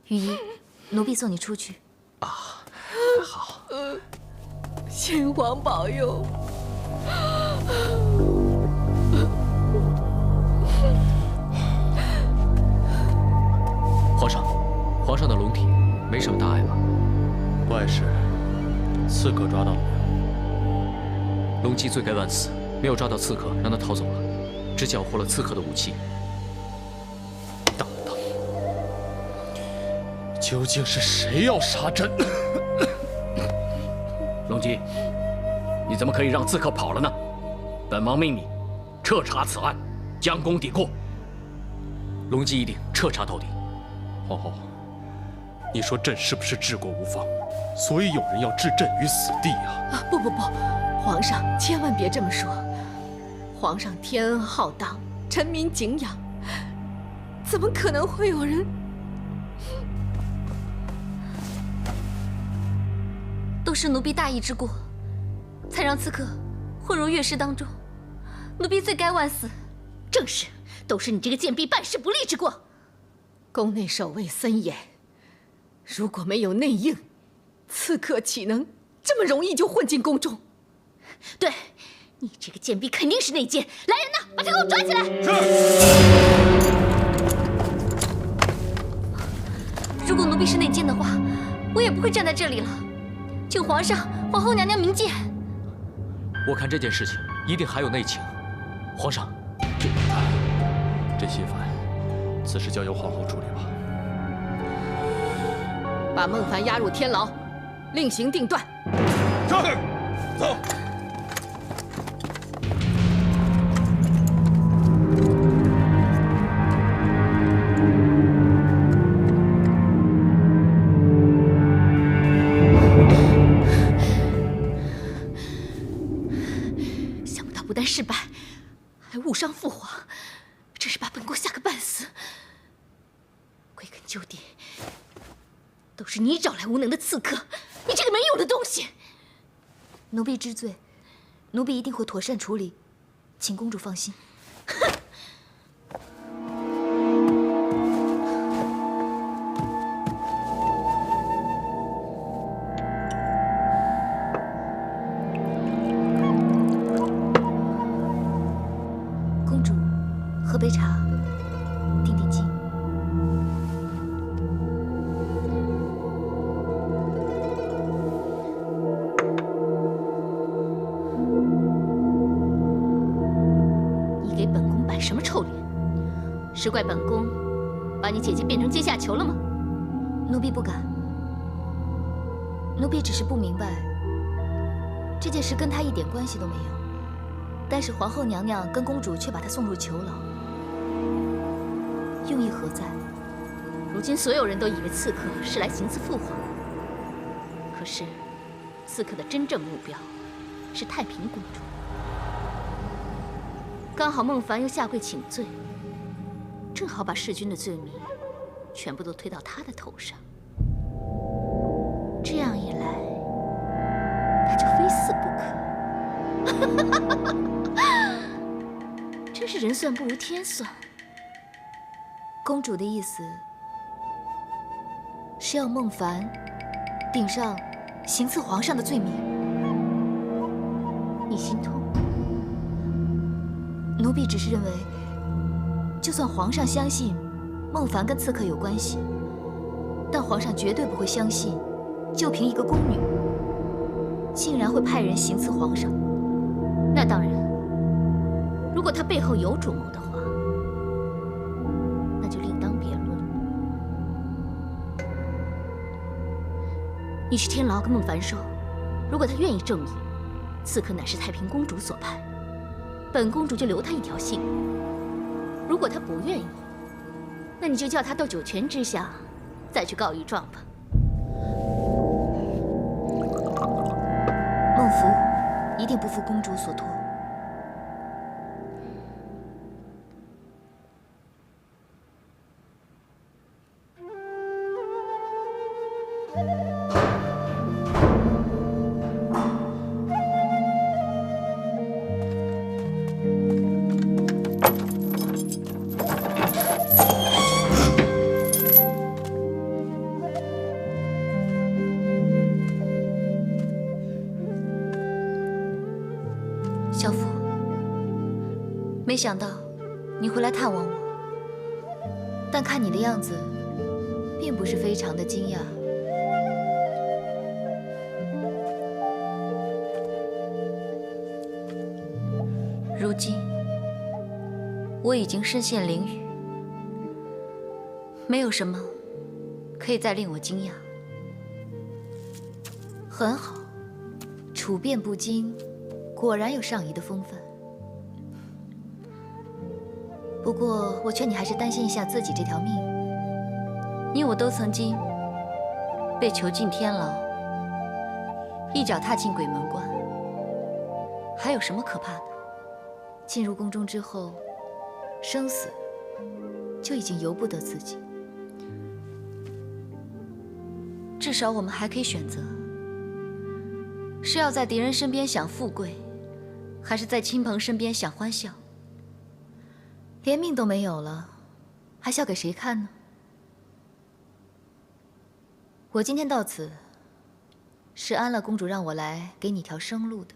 雨衣，奴婢送你出去。啊，好。先皇保佑。皇上的龙体没什么大碍吧？外侍，刺客抓到了没有？龙姬罪该万死，没有抓到刺客，让他逃走了，只缴获了刺客的武器。等等，究竟是谁要杀朕？龙姬，你怎么可以让刺客跑了呢？本王命你彻查此案，将功抵过。龙姬一定彻查到底。皇后，你说朕是不是治国无方？所以有人要置朕于死地啊！不，皇上千万别这么说。皇上天恩浩荡，臣民敬仰，怎么可能会有人？都是奴婢大意之过，才让刺客混入乐师当中，奴婢罪该万死。正是，都是你这个贱婢办事不力之过。宫内守卫森严，如果没有内应，刺客岂能这么容易就混进宫中？对，你这个贱婢肯定是内奸！来人呐，把他给我抓起来！如果奴婢是内奸的话，我也不会站在这里了。请皇上、皇后娘娘明鉴。我看这件事情一定还有内情。皇上，朕心烦，此事交由皇后处理吧。把孟凡押入天牢，另行定断。是，走。想不到不但失败，还误伤父皇，真是把本宫吓个半死。归根究底，都是你找来无能的刺客！你这个没用的东西！奴婢知罪，奴婢一定会妥善处理，请公主放心。哼！公主，喝杯茶，定定惊。什么臭脸？是怪本宫把你姐姐变成阶下囚了吗？奴婢不敢，奴婢只是不明白，这件事跟她一点关系都没有，但是皇后娘娘跟公主却把她送入囚牢，用意何在？如今所有人都以为刺客是来行刺父皇，可是刺客的真正目标是太平公主。刚好孟凡又下跪请罪，正好把弑君的罪名全部都推到他的头上。这样一来，他就非死不可。真是人算不如天算。公主的意思是要孟凡顶上行刺皇上的罪名，你心痛？奴婢只是认为，就算皇上相信孟凡跟刺客有关系，但皇上绝对不会相信，就凭一个宫女，竟然会派人行刺皇上。那当然，如果他背后有主谋的话，那就另当别论了。你去天牢跟孟凡说，如果他愿意正义，刺客乃是太平公主所派。本公主就留他一条性命。如果他不愿意，那你就叫他到九泉之下，再去告一状吧。孟福一定不负公主所托。没想到你会来探望我，但看你的样子，并不是非常的惊讶。如今，我已经身陷囹圄，没有什么可以再令我惊讶。很好，处变不惊，果然有上仪的风范。不过，我劝你还是担心一下自己这条命。你我都曾经被囚禁天牢，一脚踏进鬼门关，还有什么可怕的？进入宫中之后，生死就已经由不得自己。至少我们还可以选择，是要在敌人身边享富贵，还是在亲朋身边享欢笑。连命都没有了，还笑给谁看呢？我今天到此，是安乐公主让我来给你条生路的。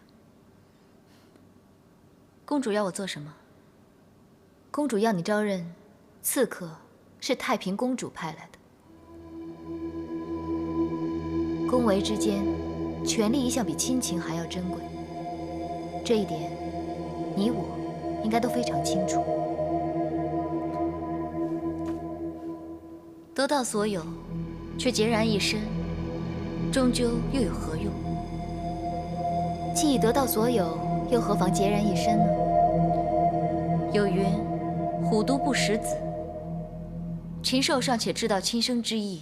公主要我做什么？公主要你招认刺客，是太平公主派来的。宫闱之间，权力一向比亲情还要珍贵，这一点，你我应该都非常清楚。得到所有，却孑然一身，终究又有何用？既已得到所有，又何妨孑然一身呢？有云：“虎毒不食子。”禽兽尚且知道轻生之意，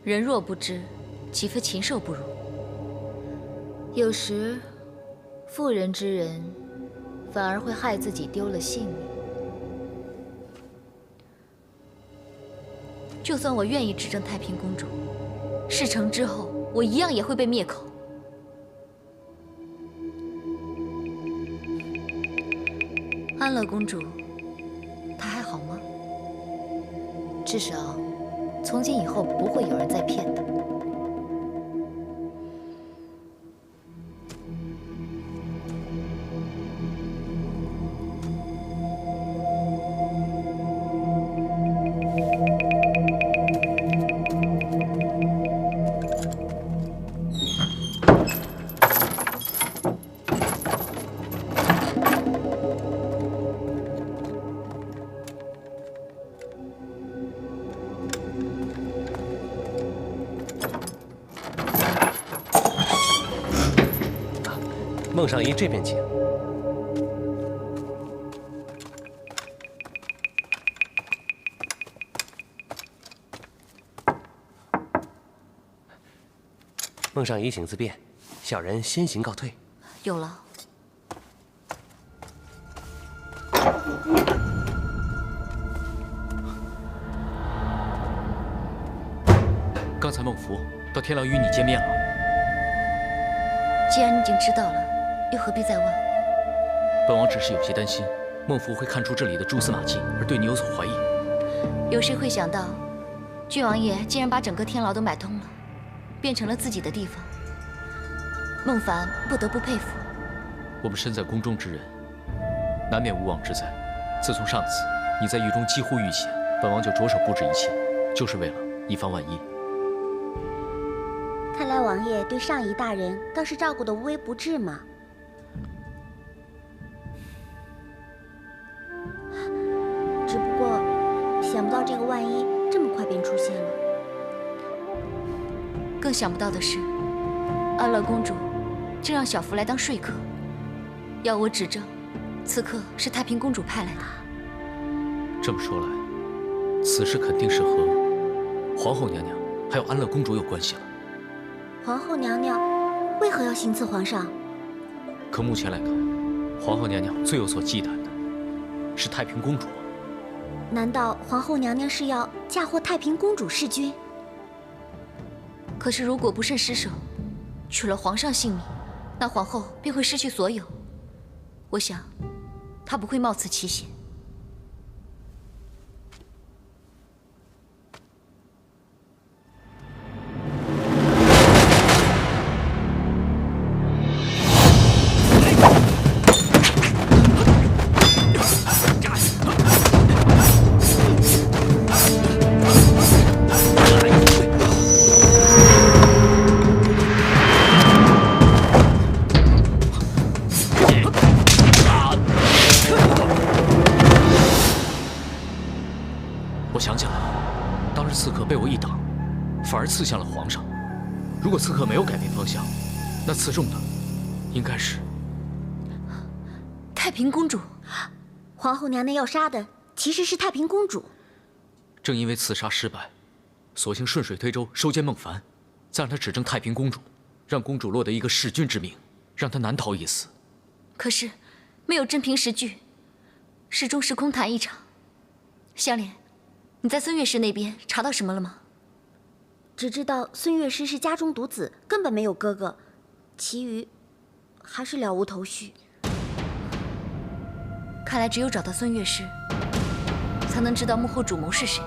人若不知，岂非禽兽不如？有时，妇人之仁，反而会害自己丢了性命。就算我愿意执政太平公主，事成之后，我一样也会被灭口。安乐公主，她还好吗？至少，从今以后不会有人再骗她。孟上仪这边请。孟上仪请自便，小人先行告退。有劳。刚才孟福到天牢与你见面了。既然你已经知道了，又何必再问？本王只是有些担心，孟福会看出这里的蛛丝马迹，而对你有所怀疑。有谁会想到，郡王爷竟然把整个天牢都买通了，变成了自己的地方。孟凡不得不佩服。我们身在宫中之人，难免无妄之灾。自从上次你在狱中几乎遇险，本王就着手布置一切，就是为了以防万一。看来王爷对上仪大人倒是照顾得无微不至嘛。只不过想不到这个万一这么快便出现了。更想不到的是，安乐公主竟让小福来当说客，要我指证，此刻是太平公主派来的。这么说来，此事肯定是和皇后娘娘还有安乐公主有关系了。皇后娘娘为何要行刺皇上？可目前来看，皇后娘娘最有所忌惮的是太平公主。难道皇后娘娘是要嫁祸太平公主弑君？可是如果不慎失手，取了皇上性命，那皇后便会失去所有。我想，她不会冒此奇险。反而刺向了皇上。如果刺客没有改变方向，那刺中的应该是太平公主。皇后娘娘要杀的其实是太平公主。正因为刺杀失败，索性顺水推舟收监孟凡，再让他指证太平公主，让公主落得一个弑君之命，让她难逃一死。可是没有真凭实据，始终是空谈一场。香莲，你在孙乐师那边查到什么了吗？只知道孙乐师是家中独子，根本没有哥哥，其余还是了无头绪。看来只有找到孙乐师，才能知道幕后主谋是谁。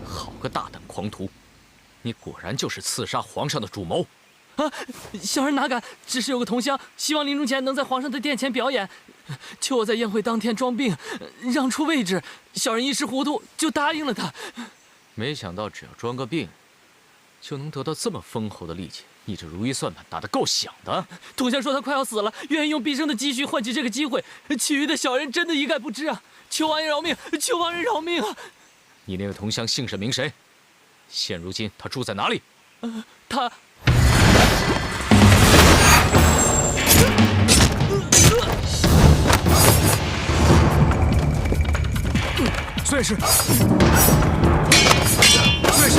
好个大胆狂徒！你果然就是刺杀皇上的主谋。啊，小人哪敢！只是有个同乡希望临终前能在皇上的殿前表演，求我在宴会当天装病，让出位置。小人一时糊涂，就答应了他。没想到只要装个病，就能得到这么丰厚的利气。你这如意算盘打得够响的。同乡说他快要死了，愿意用毕生的积蓄换取这个机会，其余的小人真的一概不知啊！求王爷饶命！求王爷饶命啊！你那个同乡姓甚名谁？现如今他住在哪里？他。孙乐师，孙乐师，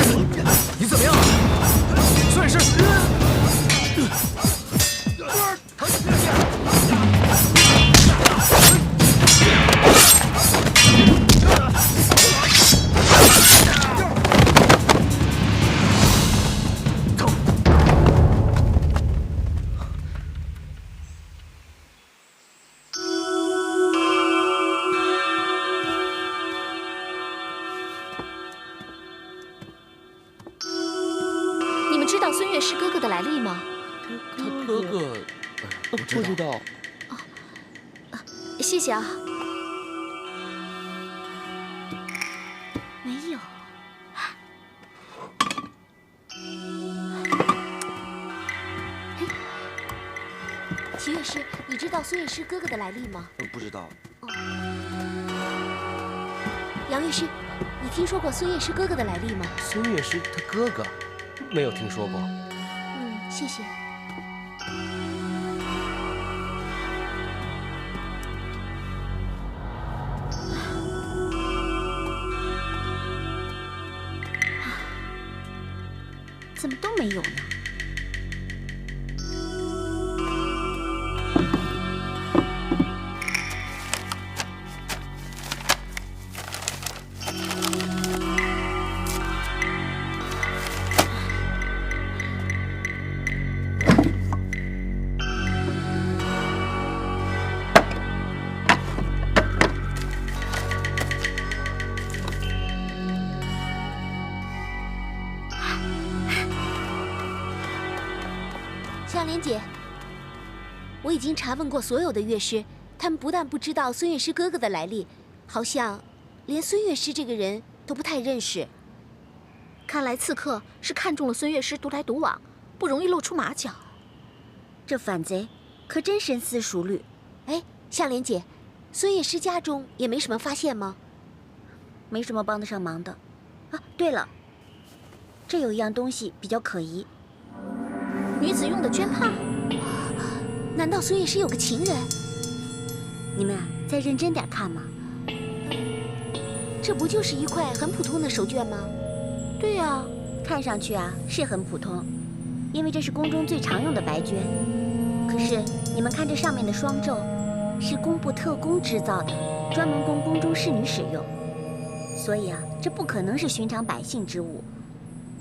你怎么样？孙乐师，知道孙乐师哥哥的来历吗？他哥哥不知道。谢谢啊。没有。齐乐师，你知道孙乐师哥哥的来历吗？不知道。杨乐师，你听说过孙乐师哥哥的来历吗？孙乐师他哥哥，没有听说过。谢谢。怎么都没有呢？香莲姐，我已经查问过所有的乐师，他们不但不知道孙乐师哥哥的来历，好像连孙乐师这个人都不太认识。看来刺客是看中了孙乐师独来独往，不容易露出马脚。这反贼可真深思熟虑。哎，香莲姐，孙乐师家中也没什么发现吗？没什么帮得上忙的。啊，对了，这有一样东西比较可疑。女子用的绢帕？难道孙乐师有个情人？你们啊，再认真点看嘛。这不就是一块很普通的手绢吗？对啊，看上去啊是很普通，因为这是宫中最常用的白绢。可是你们看这上面的双皱，是工部特工织造的，专门供宫中侍女使用。所以啊，这不可能是寻常百姓之物。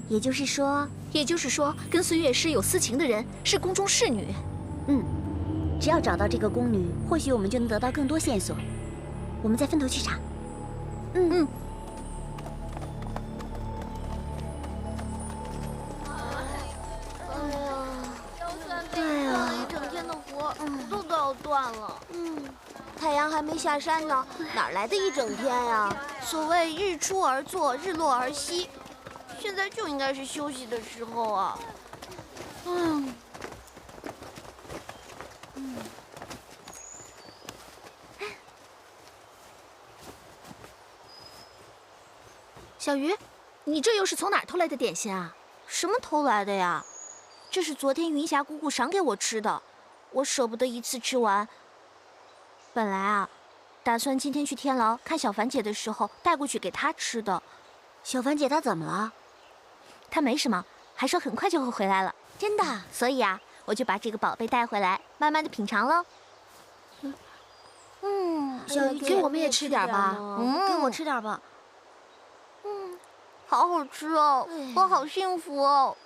也就是说，跟孙乐师有私情的人是宫中侍女。只要找到这个宫女，或许我们就能得到更多线索。我们再分头去查。一整天的活，肚子要断了。太阳还没下山呢，哪来的一整天呀？所谓日出而作，日落而息，现在就应该是休息的时候啊。小鱼，你这又是从哪儿偷来的点心啊？什么偷来的呀？这是昨天云霞姑姑赏给我吃的，我舍不得一次吃完。本来啊，打算今天去天牢看小凡姐的时候带过去给她吃的。小凡姐她怎么了？她没什么，还说很快就会回来了。真的？所以啊，我就把这个宝贝带回来，慢慢的品尝喽。小鱼，给我们也吃点吧。给我吃点吧。好好吃哦，我好幸福哦。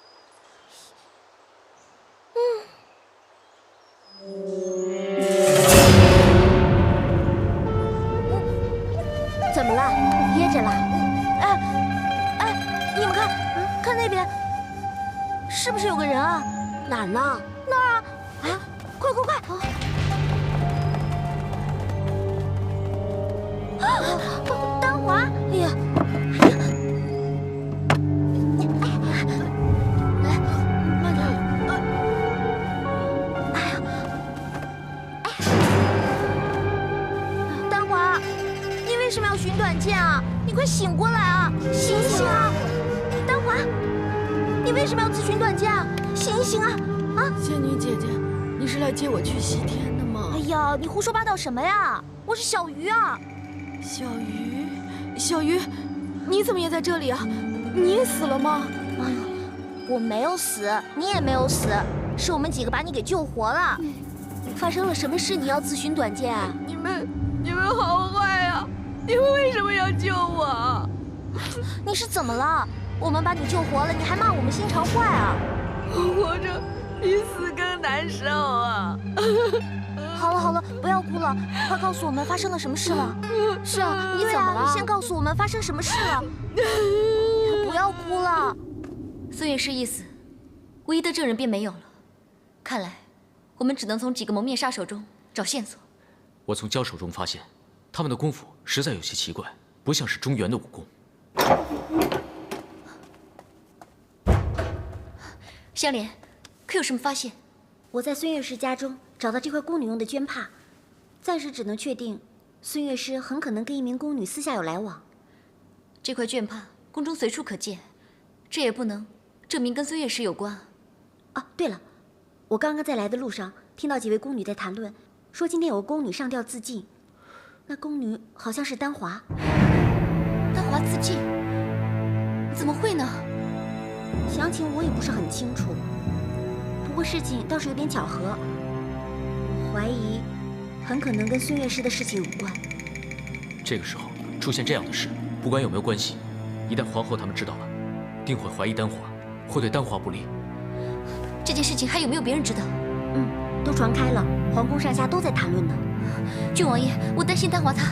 怎么了？噎着了？哎，你们看，看那边，是不是有个人啊？哪儿呢？那儿啊！啊，快！丹华！哎呀！慢点！丹华，你为什么要寻短见啊？你快醒过来啊！醒醒啊！丹华，你为什么要自寻短见啊？醒一醒啊！仙女姐姐，你是来接我去西天的吗？哎呀，你胡说八道什么呀？我是小鱼啊！小鱼，你怎么也在这里啊？你也死了吗？哎呀，我没有死，你也没有死，是我们几个把你给救活了。发生了什么事？你要自寻短见啊？你们好坏啊！你们为什么要救我？你是怎么了？我们把你救活了，你还骂我们心肠坏啊？我活着比死更难受啊！好了，不要哭了，快告诉我们发生了什么事了。是啊，你怎么了？你先告诉我们发生什么事了。不要哭了。孙月诗一死，唯一的证人便没有了。看来，我们只能从几个蒙面杀手中找线索。我从交手中发现，他们的功夫实在有些奇怪，不像是中原的武功。香莲，可有什么发现？我在孙月诗家中找到这块宫女用的绢帕，暂时只能确定，孙月诗很可能跟一名宫女私下有来往。这块绢帕宫中随处可见，这也不能证明跟孙月诗有关。啊，对了，我刚刚在来的路上听到几位宫女在谈论，说今天有个宫女上吊自尽，那宫女好像是丹华。丹华自尽？怎么会呢？详情我也不是很清楚，不过事情倒是有点巧合，怀疑很可能跟孙月诗的事情有关。这个时候出现这样的事，不管有没有关系，一旦皇后他们知道了，定会怀疑丹华，会对丹华不利。这件事情还有没有别人知道？都传开了，皇宫上下都在谈论呢。郡王爷，我担心丹华她。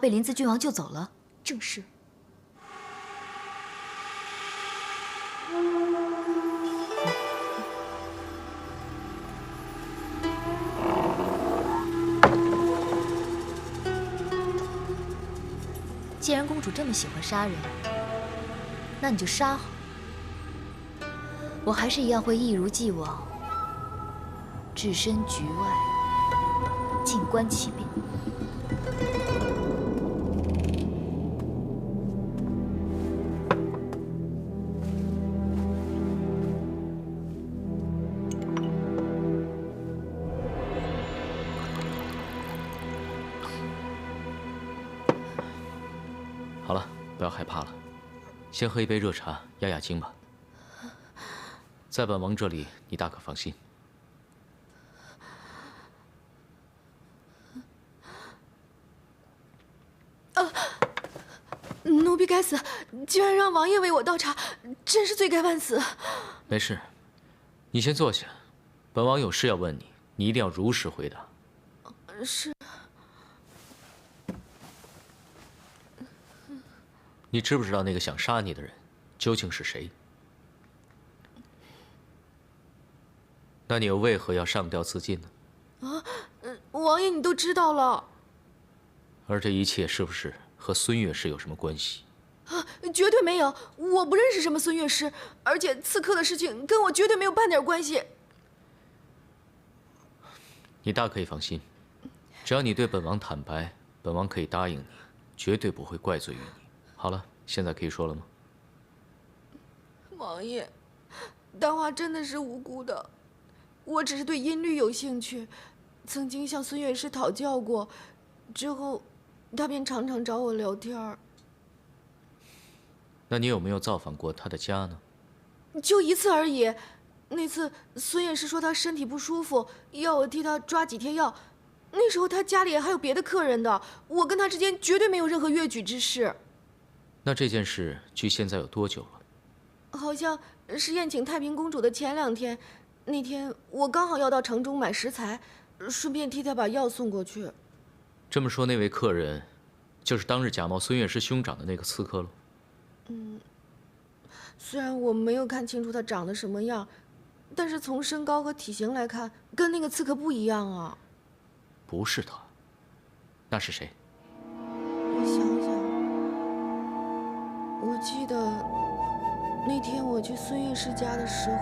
被临淄郡王救走了。正是。既然公主这么喜欢杀人，那你就杀好。我还是一样会一如既往，置身局外，静观其变。好了，不要害怕了，先喝一杯热茶压压惊吧。在本王这里，你大可放心。奴婢该死，居然让王爷为我倒茶，真是罪该万死。没事，你先坐下，本王有事要问你，你一定要如实回答。是。你知不知道那个想杀你的人究竟是谁？那你又为何要上吊自尽呢？王爷你都知道了。而这一切是不是和孙乐师有什么关系？绝对没有，我不认识什么孙乐师，而且刺客的事情跟我绝对没有半点关系。你大可以放心，只要你对本王坦白，本王可以答应你，绝对不会怪罪于你。好了，现在可以说了吗？王爷，丹华真的是无辜的，我只是对音律有兴趣，曾经向孙乐师讨教过，之后他便常常找我聊天儿。那你有没有造访过他的家呢？就一次而已，那次孙乐师说他身体不舒服，要我替他抓几贴药，那时候他家里还有别的客人的，我跟他之间绝对没有任何越矩之事。那这件事距现在有多久了？好像是宴请太平公主的前2天，那天我刚好要到城中买食材，顺便替她把药送过去。这么说，那位客人就是当日假冒孙乐师兄长的那个刺客喽？虽然我没有看清楚他长得什么样，但是从身高和体型来看，跟那个刺客不一样啊。不是他，那是谁？我想想，我记得那天我去孙乐师家的时候，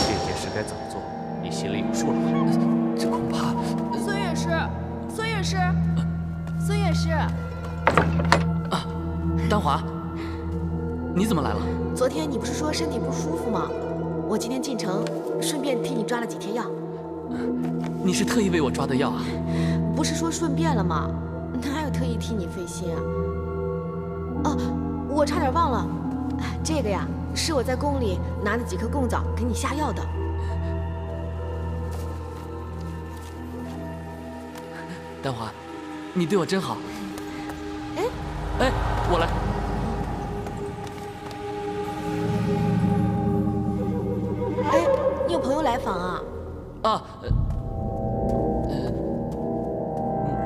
这件事该怎么做，你心里有数了吧？这恐怕……孙乐师，孙乐师，孙乐师，丹华，你怎么来了？昨天你不是说身体不舒服吗？我今天进城，顺便替你抓了几贴药。你是特意为我抓的药啊？不是说顺便了吗？哪有特意替你费心啊？哦，我差点忘了，这个呀，是我在宫里拿的几颗贡枣给你下药的。丹华，你对我真好。哎，我来。哎，你有朋友来访啊？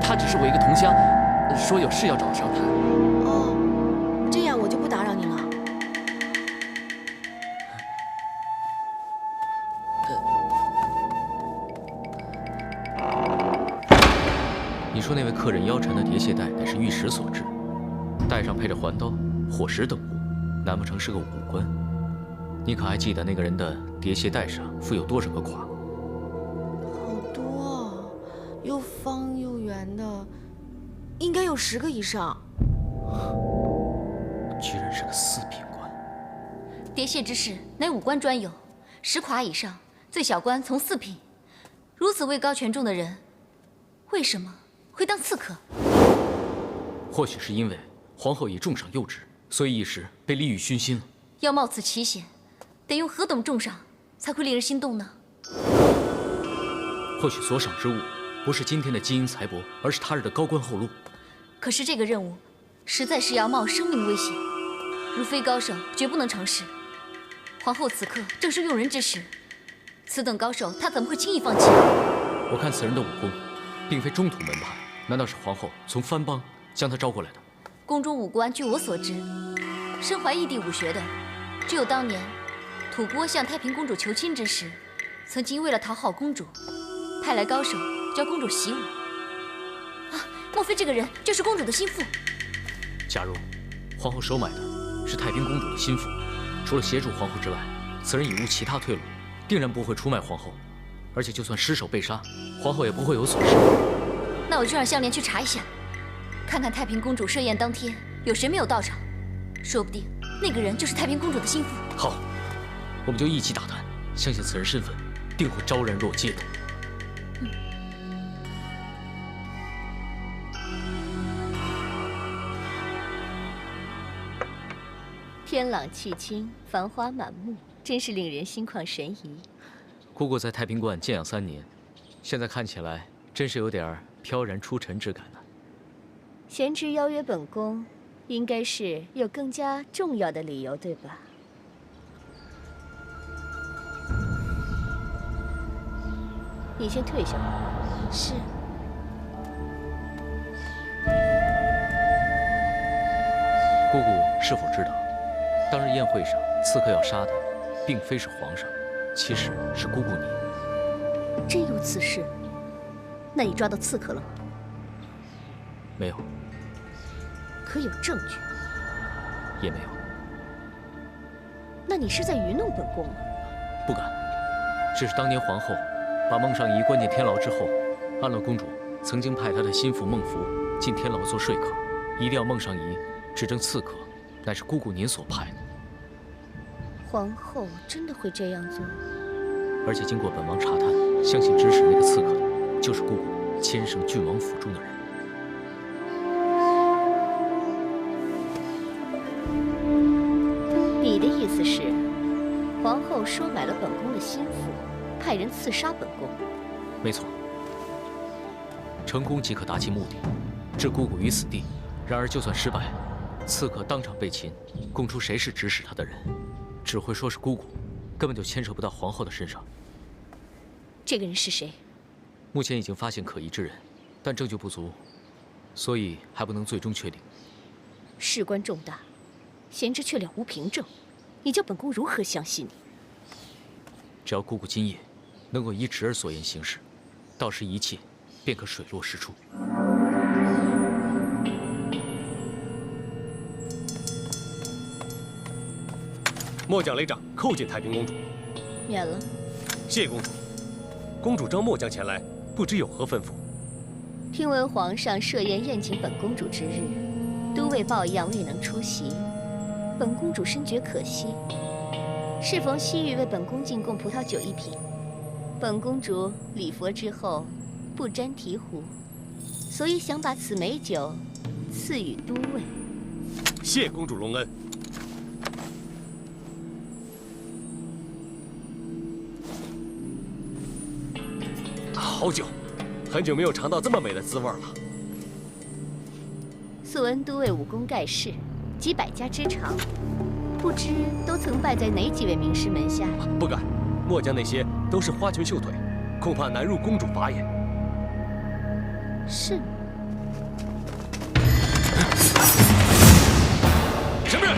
他只是我一个同乡，说有事要找我商谈。哦，这样我就不打扰你了。你说那位客人腰缠的叠鞋带乃是玉石所制，带上配着环刀、火石等物，难不成是个武官？你可还记得那个人的叠鞋带上附有多少个垮？好多啊，又方又圆的，应该有10个以上。居然是个四品官！叠蟹之事乃武官专有，10垮以上，最小官从4品。如此位高权重的人，为什么会当刺客？或许是因为皇后已重赏幼旨，所以一时被利欲熏心了。要冒此奇险，得用何等重赏才会令人心动呢？或许所赏之物不是今天的金银财帛，而是他日的高官厚禄。可是这个任务实在是要冒生命危险，如非高手绝不能尝试。皇后此刻正是用人之时，此等高手她怎么会轻易放弃？我看此人的武功，并非中土门派，难道是皇后从藩邦将他招过来的？宫中武官，据我所知，身怀异地武学的，只有当年吐蕃向太平公主求亲之时，曾经为了讨好公主，派来高手教公主习武。啊，莫非这个人就是公主的心腹？假如皇后收买的是太平公主的心腹，除了协助皇后之外，此人已无其他退路，定然不会出卖皇后。而且就算失手被杀，皇后也不会有所失。那我就让香莲去查一下，看看太平公主设宴当天有谁没有到场，说不定那个人就是太平公主的心腹。好，我们就一起打探，相信此人身份定会昭然若揭的。天朗气清，繁花满目，真是令人心旷神怡。姑姑在太平观静养3年，现在看起来真是有点飘然出尘之感呢。贤侄邀约本宫，应该是有更加重要的理由，对吧？你先退下吧。是。姑姑是否知道，当日宴会上刺客要杀的，并非是皇上，其实是姑姑你。真有此事？那你抓到刺客了吗？没有。可有证据？也没有。那你是在愚弄本宫吗？不敢，只是当年皇后把孟尚仪关进天牢之后，安乐公主曾经派她的心腹孟福进天牢做说客，一定要孟尚仪指证刺客乃是姑姑您所派的。皇后真的会这样做？而且经过本王查探，相信指使那个刺客的就是姑姑牵绳郡王府中的人。你的意思是，皇后收买了本宫的心腹，派人刺杀本宫？没错，成功即可达其目的，置姑姑于死地。然而就算失败，刺客当场被擒，供出谁是指使他的人，只会说是姑姑，根本就牵扯不到皇后的身上。这个人是谁？目前已经发现可疑之人，但证据不足，所以还不能最终确定。事关重大，贤侄却了无凭证，你叫本宫如何相信你？只要姑姑今夜能够依侄儿所言行事，到时一切便可水落石出。末将雷长叩见太平公主。免了。谢公主。公主召末将前来，不知有何吩咐？听闻皇上设宴宴请本公主之日，都尉抱恙未能出席，本公主深觉可惜。适逢西域为本宫进贡葡萄酒1瓶，本公主礼佛之后不沾醍醐，所以想把此美酒赐予都尉。谢公主隆恩。好酒，很久没有尝到这么美的滋味了。素闻都尉武功盖世，几百家之长，不知都曾拜在哪几位名师门下？不敢，末将那些都是花拳绣腿，恐怕难入公主法眼。是吗？什么人？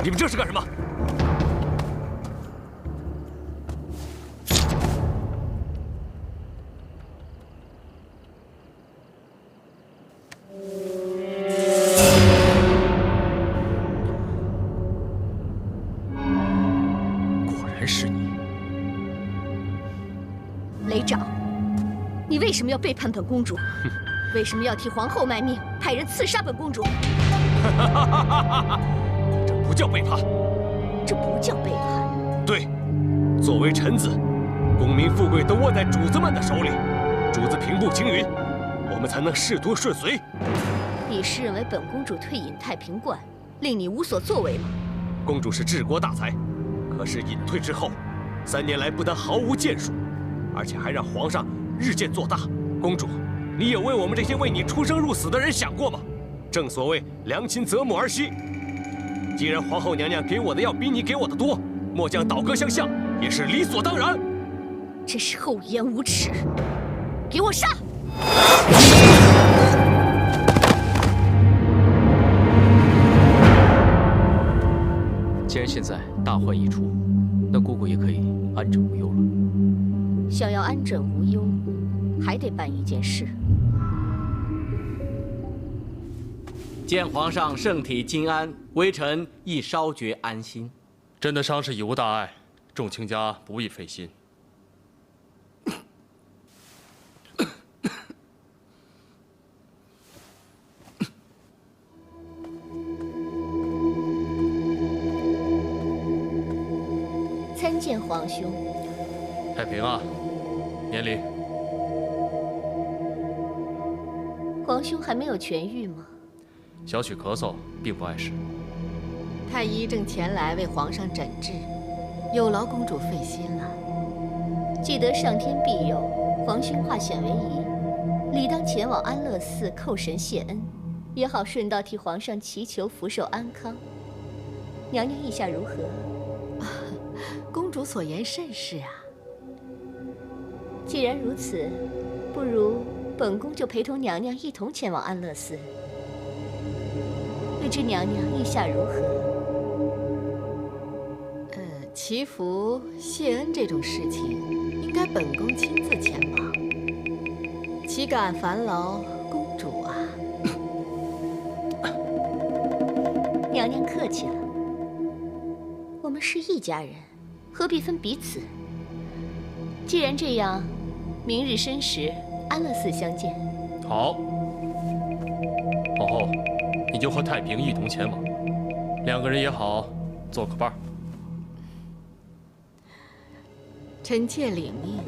你们这是干什么？雷长，你为什什么要背叛本公主？为什么要替皇后卖命，派人刺杀本公主？这不叫背叛，这不叫背叛。对，作为臣子，功名富贵都握在主子们的手里，主子平步青云，我们才能仕途顺遂。你是认为本公主退隐太平观，令你无所作为吗？公主是治国大才，可是隐退之后，3年来不但毫无建树，而且还让皇上日渐做大。公主，你有为我们这些为你出生入死的人想过吗？正所谓良禽择木而栖。既然皇后娘娘给我的要比你给我的多，末将倒戈相向也是理所当然。真是厚颜无耻！给我杀！既然现在大患已除，那姑姑也可以安枕无忧了。想要安枕无忧，还得办一件事。见皇上圣体金安，微臣亦稍觉安心。朕的伤势已无大碍，众卿家不必费心。参见皇兄。太平啊，免礼。皇兄还没有痊愈吗？小许咳嗽，并不碍事。太医正前来为皇上诊治，有劳公主费心了。既得上天庇佑，皇兄化险为夷，理当前往安乐寺叩神谢恩，也好顺道替皇上祈求福寿安康。娘娘意下如何？公主所言甚是啊。既然如此，不如本宫就陪同娘娘一同前往安乐寺。未知娘娘意下如何？祈福谢恩这种事情，应该本宫亲自前往，岂敢烦劳公主啊？娘娘客气了，我们是一家人，何必分彼此？既然这样，明日申时，安乐寺相见。好，皇后，你就和太平一同前往，2个人也好做个伴儿。臣妾领命。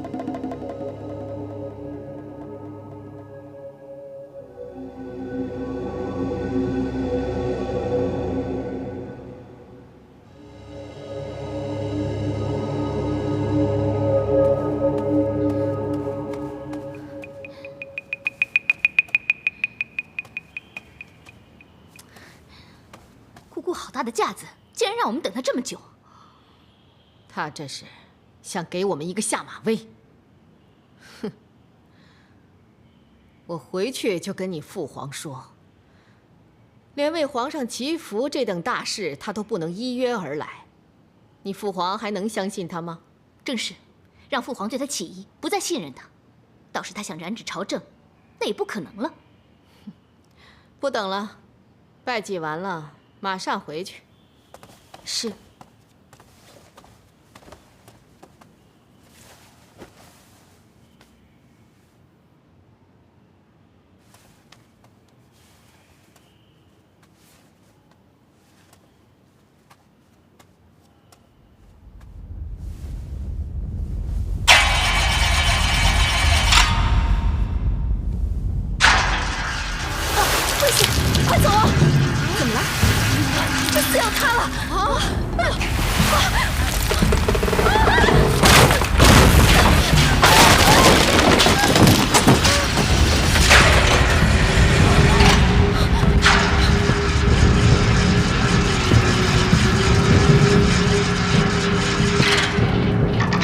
姑姑好大的架子，竟然让我们等她这么久。他这是想给我们一个下马威。哼！我回去就跟你父皇说，连为皇上祈福这等大事，他都不能依约而来，你父皇还能相信他吗？正是，让父皇对他起疑，不再信任他。倒是他想染指朝政，那也不可能了。不等了，拜祭完了，马上回去。是。快走啊！怎么了？这寺要塌了！啊！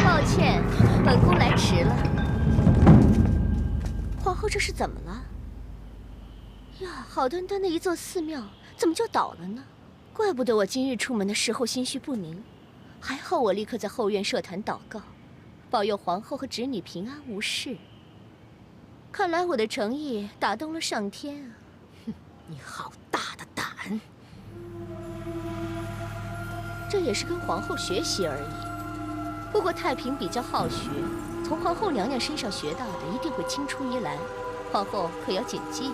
抱歉，本宫来迟了。皇后这是怎么了？呀，好端端的一座寺庙，怎么就倒了呢？怪不得我今日出门的时候心绪不宁，还好我立刻在后院设坛祷告，保佑皇后和侄女平安无事。看来我的诚意打动了上天啊！哼，你好大的胆！这也是跟皇后学习而已。不过太平比较好学，从皇后娘娘身上学到的一定会青出于蓝，皇后可要谨记。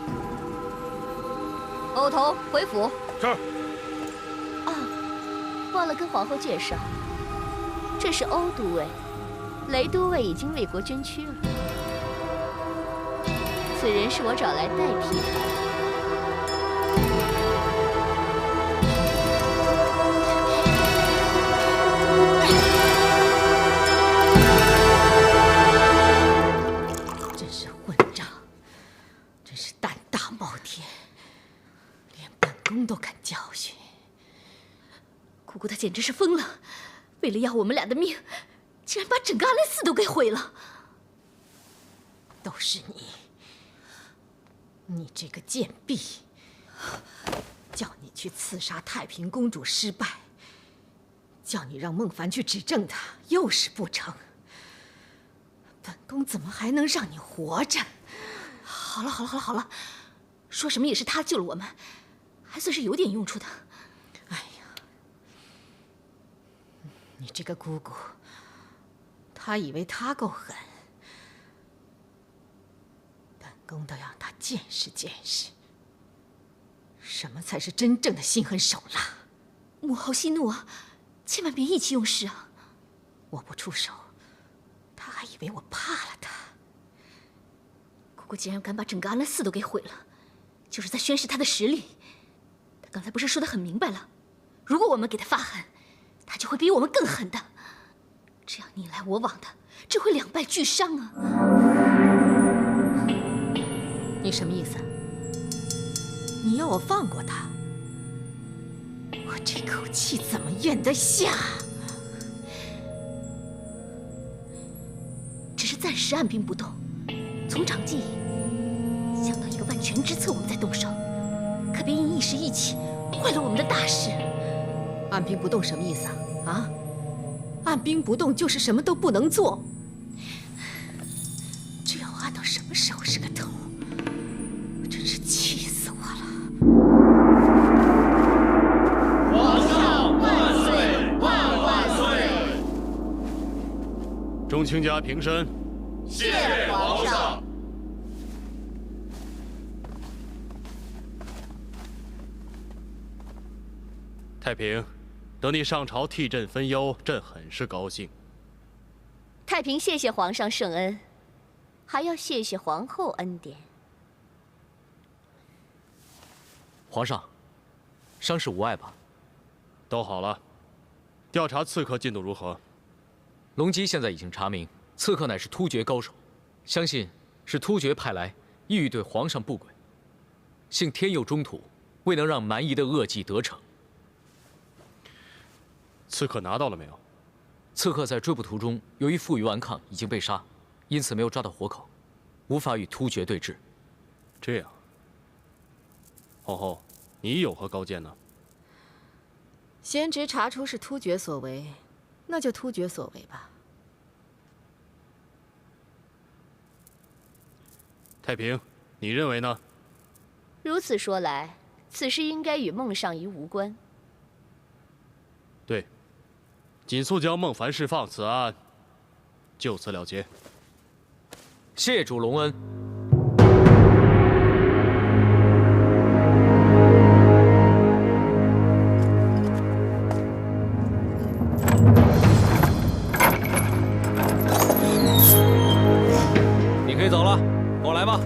欧头回府。是。啊，忘了跟皇后介绍，这是欧都尉，雷都尉已经为国捐躯了。此人是我找来代替他。 都敢教训，姑姑她简直是疯了！为了要我们俩的命，竟然把整个阿莱寺都给毁了。都是你，你这个贱婢！叫你去刺杀太平公主失败，叫你让孟凡去指证她，又是不成。本宫怎么还能让你活着？好了，说什么也是他救了我们。 还算是有点用处的。哎呀，你这个姑姑，她以为她够狠，本宫都要她见识见识，什么才是真正的心狠手辣。母后息怒啊，千万别意气用事啊！我不出手，她还以为我怕了她。姑姑竟然敢把整个安乐寺都给毁了，就是在宣示她的实力。 刚才不是说得很明白了，如果我们给他发狠，他就会比我们更狠的。这样你来我往的，只会两败俱伤啊！你什么意思？你要我放过他？我这口气怎么咽得下？只是暂时按兵不动，从长计议，想到一个万全之策，我们再动手。 可别因一时意气坏了我们的大事。按兵不动什么意思啊？啊？按兵不动就是什么都不能做。这要按到什么时候是个头？我真是气死我了！皇上万岁！万岁！众卿家平身。谢皇上。 太平，得你上朝替朕分忧，朕很是高兴。太平谢谢皇上圣恩，还要谢谢皇后恩典。皇上，伤势无碍吧？都好了。调查刺客进度如何？龙基现在已经查明，刺客乃是突厥高手，相信是突厥派来，意欲对皇上不轨。幸天佑中土，未能让蛮夷的恶计得逞。 刺客拿到了没有？刺客在追捕途中，由于负隅顽抗，已经被杀，因此没有抓到活口，无法与突厥对峙。这样，皇后，你有何高见呢？先知查出是突厥所为，那就突厥所为吧。太平，你认为呢？如此说来，此事应该与孟尚仪无关。对。 紧速将孟凡释放，此案就此了结。谢主隆恩。你可以走了，跟我来吧。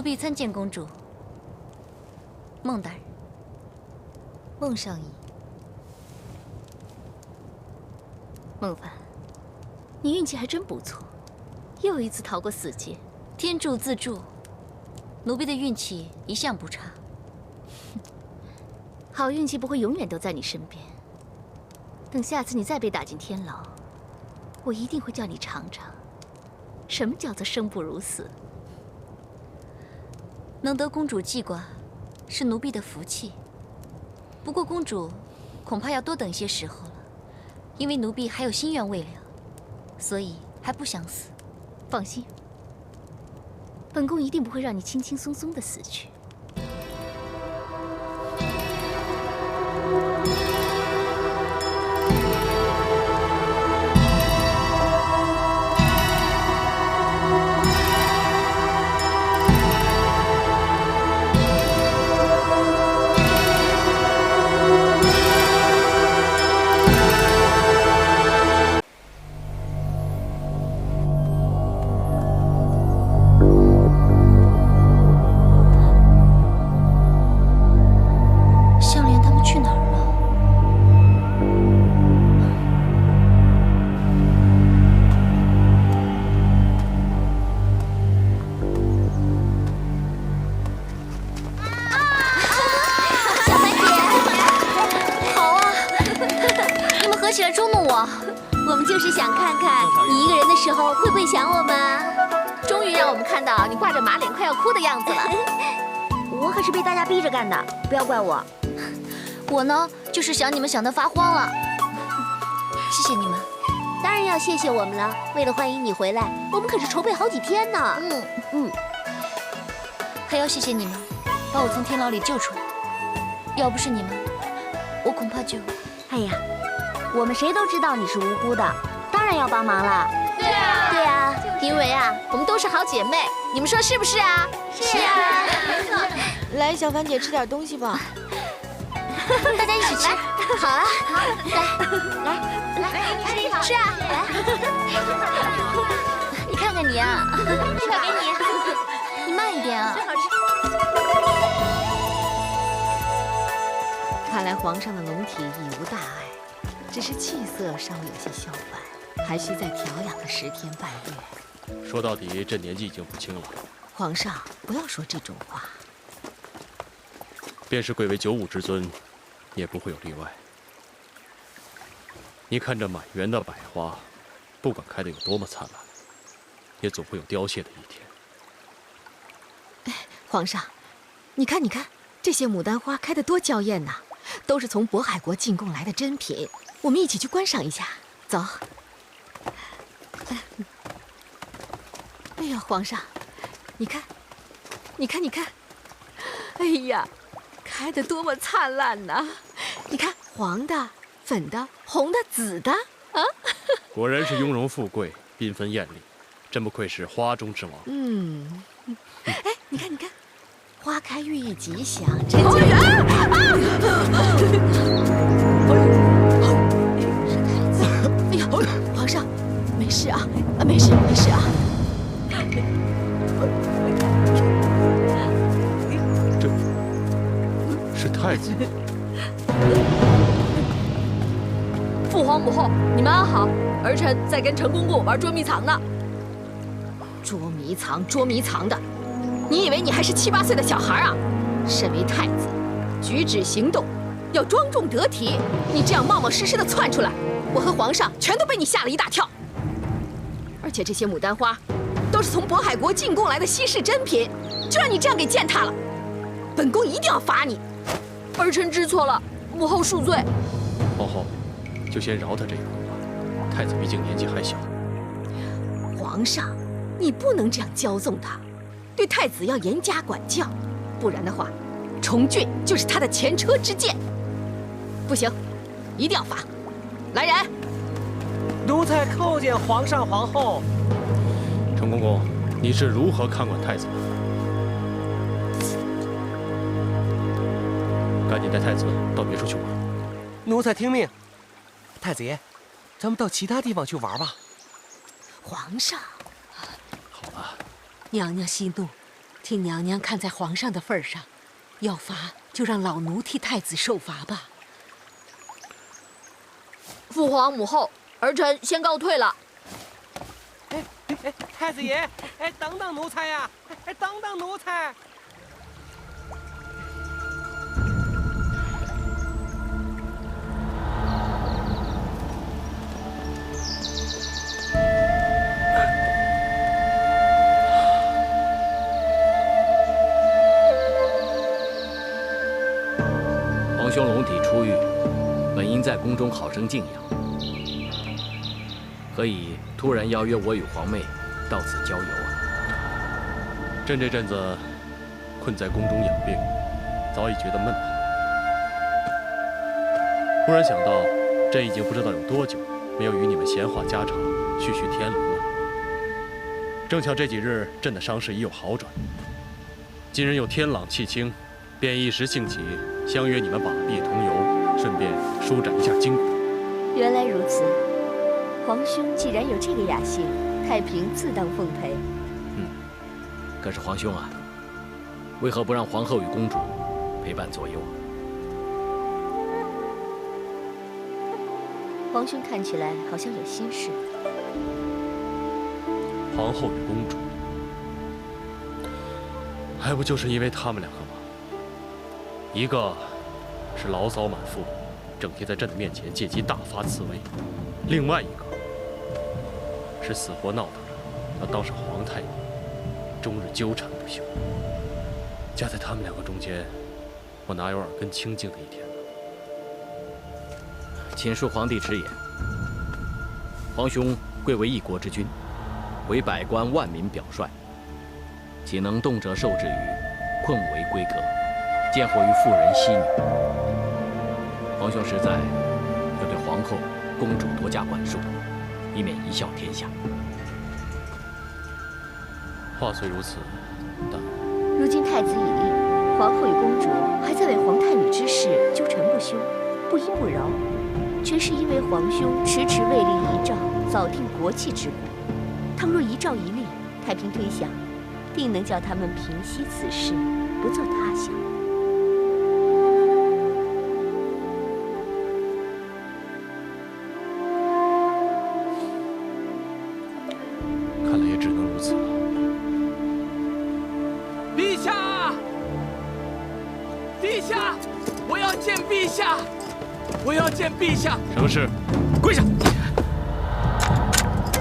婢参见公主。孟大人。孟上仪。孟凡，你运气还真不错，又一次逃过死劫。天助自助，奴婢的运气一向不差。好运气不会永远都在你身边。等下次你再被打进天牢，我一定会叫你尝尝，什么叫做生不如死。能得公主记挂，是奴婢的福气。不过公主恐怕要多等一些时候了，因为奴婢还有心愿未了，所以还不想死。放心，本宫一定不会让你轻轻松松的死去。我们就是想看看你一个人的时候会不会想我们啊！终于让我们看到你挂着马脸快要哭的样子了。我可是被大家逼着干的，不要怪我。我呢，就是想你们想得发慌了。谢谢你们，当然要谢谢我们了。为了欢迎你回来，我们可是筹备好几天呢。还要谢谢你们，把我从天牢里救出来。要不是你们，我恐怕就……哎呀，我们谁都知道你是无辜的，当然要帮忙了。对啊，对啊，因为啊，我们都是好姐妹，你们说是不是啊？是啊，没错。来，小凡姐吃点东西吧。大家一起吃。好啊，好，来，吃啊！来，你看看你啊，这个给你，你慢一点啊。看来皇上的龙体已无大碍，只是气色稍微有些消烦，还需再调养个10天半月。说到底，这年纪已经不轻了。皇上，不要说这种话。便是贵为95之尊，也不会有例外。你看这满园的百花，不管开得有多么灿烂，也总会有凋谢的一天。皇上，你看，这些牡丹花开得多娇艳呐！都是从渤海国进贡来的珍品，我们一起去观赏一下。走。哎呀，皇上，你看，哎呀，开得多么灿烂呐！你看，黄的、粉的、红的、紫的啊！果然是雍容富贵，缤纷艳丽，真不愧是花中之王。哎，你看，花开寓意吉祥，真吉利。是太子。哎呀，皇上，没事啊，没事啊。这是太子。父皇母后，你们安好。儿臣在跟陈公公玩捉迷藏呢。捉迷藏的。你以为你还是7、8岁的小孩啊？身为太子，举止行动要庄重得体。你这样冒冒失失的窜出来，我和皇上全都被你吓了一大跳。而且这些牡丹花，都是从渤海国进贡来的稀世珍品，就让你这样给践踏了，本宫一定要罚你。儿臣知错了，母后恕罪。皇后，就先饶他这一回吧。太子毕竟年纪还小。皇上，你不能这样骄纵他。对太子要严加管教，不然的话，重郡就是他的前车之鉴。不行，一定要罚。来人！奴才叩见皇上皇后。陈公公，你是如何看管太子的？赶紧带太子到别处去玩。奴才听命。太子爷，咱们到其他地方去玩吧。皇上。好了。娘娘息怒，替娘娘看在皇上的份上，要罚就让老奴替太子受罚吧。父皇母后，儿臣先告退了。太子爷，等等奴才呀！等等奴才！皇兄龙体出狱，本应在宫中好生静养，何以突然邀约我与皇妹到此郊游啊？朕这阵子困在宫中养病，早已觉得闷得慌。忽然想到，朕已经不知道有多久没有与你们闲话家常、叙叙天伦了。正巧这几日朕的伤势已有好转，今日又天朗气清，便一时兴起，相约你们把臂同游，顺便舒展一下筋骨。原来如此，皇兄既然有这个雅兴，太平自当奉陪。可是皇兄啊，为何不让皇后与公主陪伴左右啊？皇兄看起来好像有心事。皇后与公主，还不就是因为他们两个吗？一个是牢骚满腹，整天在朕的面前借机大发慈威；另外一个是死活闹腾着要当上皇太后，终日纠缠不休。夹在他们两个中间，我哪有耳根清净的一天呢？请恕皇帝直言，皇兄贵为一国之君，为百官万民表率，岂能动辄受制于困为闺阁，见火于妇人妻女？皇兄实在要对皇后、公主多加管束，以免贻笑天下。话虽如此，但如今太子已立，皇后与公主还在为皇太女之事纠缠不休，不依不饶，全是因为皇兄迟迟未立遗诏，早定国戚之故。倘若遗诏一立，太平推想，定能叫他们平息此事，不做他想。看来也只能如此了。陛下，陛下，我要见陛下，我要见陛下。什么事？跪下！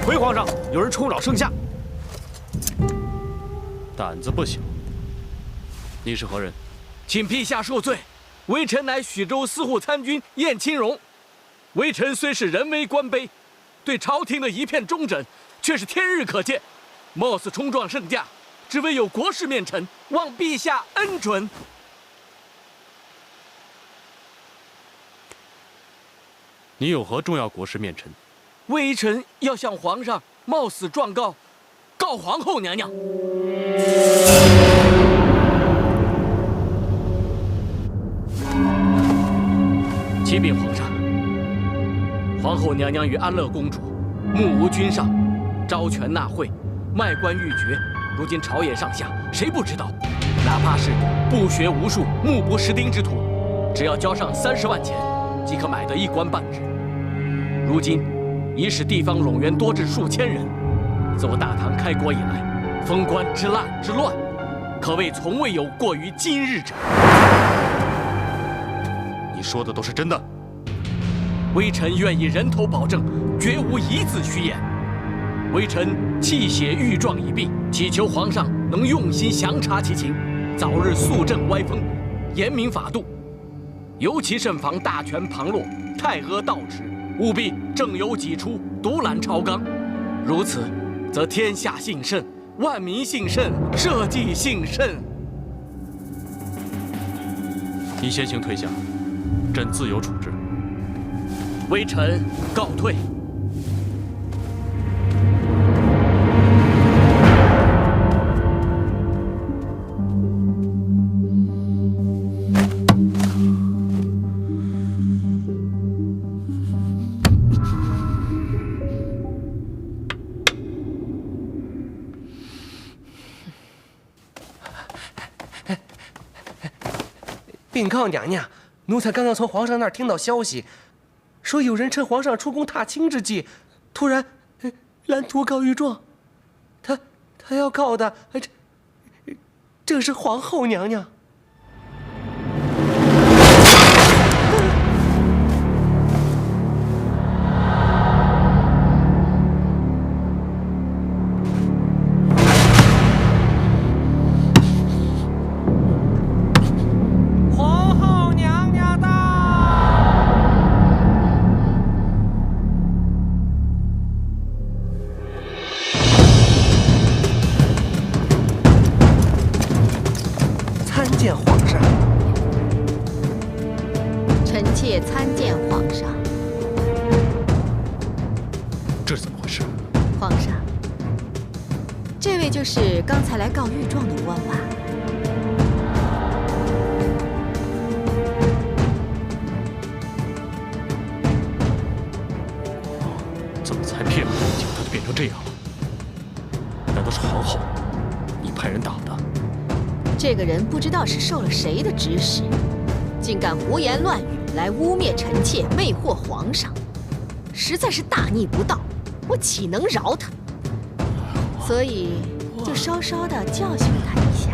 回皇上，有人冲扰圣下。胆子不小。你是何人？请陛下恕罪，微臣乃许州司户参军燕青荣。微臣虽是人微官卑，对朝廷的一片忠贞却是天日可见。冒死冲撞圣驾，只为有国事面陈，望陛下恩准。你有何重要国事面陈？微臣要向皇上冒死状告皇后娘娘。启禀皇上，皇后娘娘与安乐公主目无君上，招权纳贿，卖官鬻爵。如今朝野上下谁不知道？哪怕是不学无术、目不识丁之徒，只要交上30万钱，即可买得一官半职。如今已使地方冗员多至数千人。自我大唐开国以来，封官之滥之乱，可谓从未有过于今日者。你说的都是真的？微臣愿以人头保证，绝无一字虚言。微臣泣血御状已毕，祈求皇上能用心详察其情，早日肃正歪风，严明法度。尤其慎防大权旁落，太阿倒弛，务必正有己出，独揽朝纲。如此，则天下幸甚，万民幸甚，社稷幸甚。你先行退下，朕自有处置。微臣告退。禀告娘娘，奴才刚刚从皇上那儿听到消息，说有人趁皇上出宫踏青之际，突然拦途告御状。他要告的，正是皇后娘娘。见皇上，臣妾参见皇上。这是怎么回事？皇上，这位就是刚才来告御状的官吧？怎么才骗了不久，他就变成这样了？难道是皇后你派人打的？这个人不知道是受了谁的指使，竟敢胡言乱语来污蔑臣妾，魅惑皇上，实在是大逆不道，我岂能饶他？所以就稍稍的教训他一下。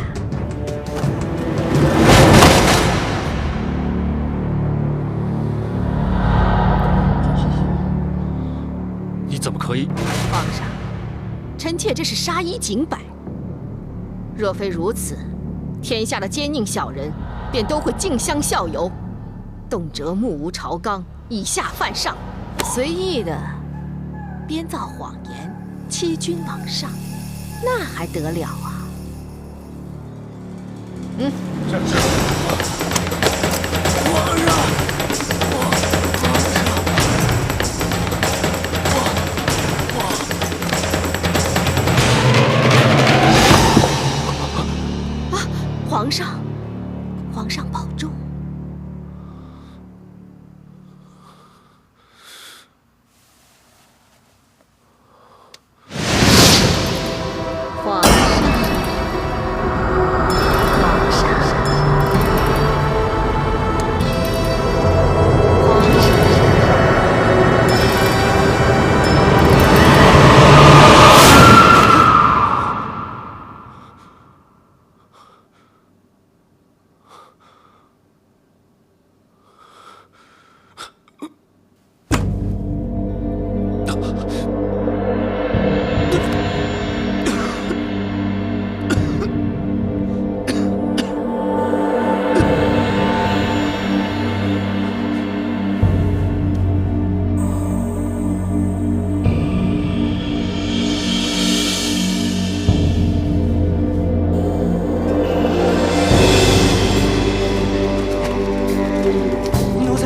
你怎么可以？皇上，臣妾这是杀一儆百，若非如此，天下的奸佞小人便都会竞相效尤，动辄目无朝纲，以下犯上，随意的编造谎言，欺君罔上，那还得了啊？是。皇上。皇上保重。皇上，皇上，皇上。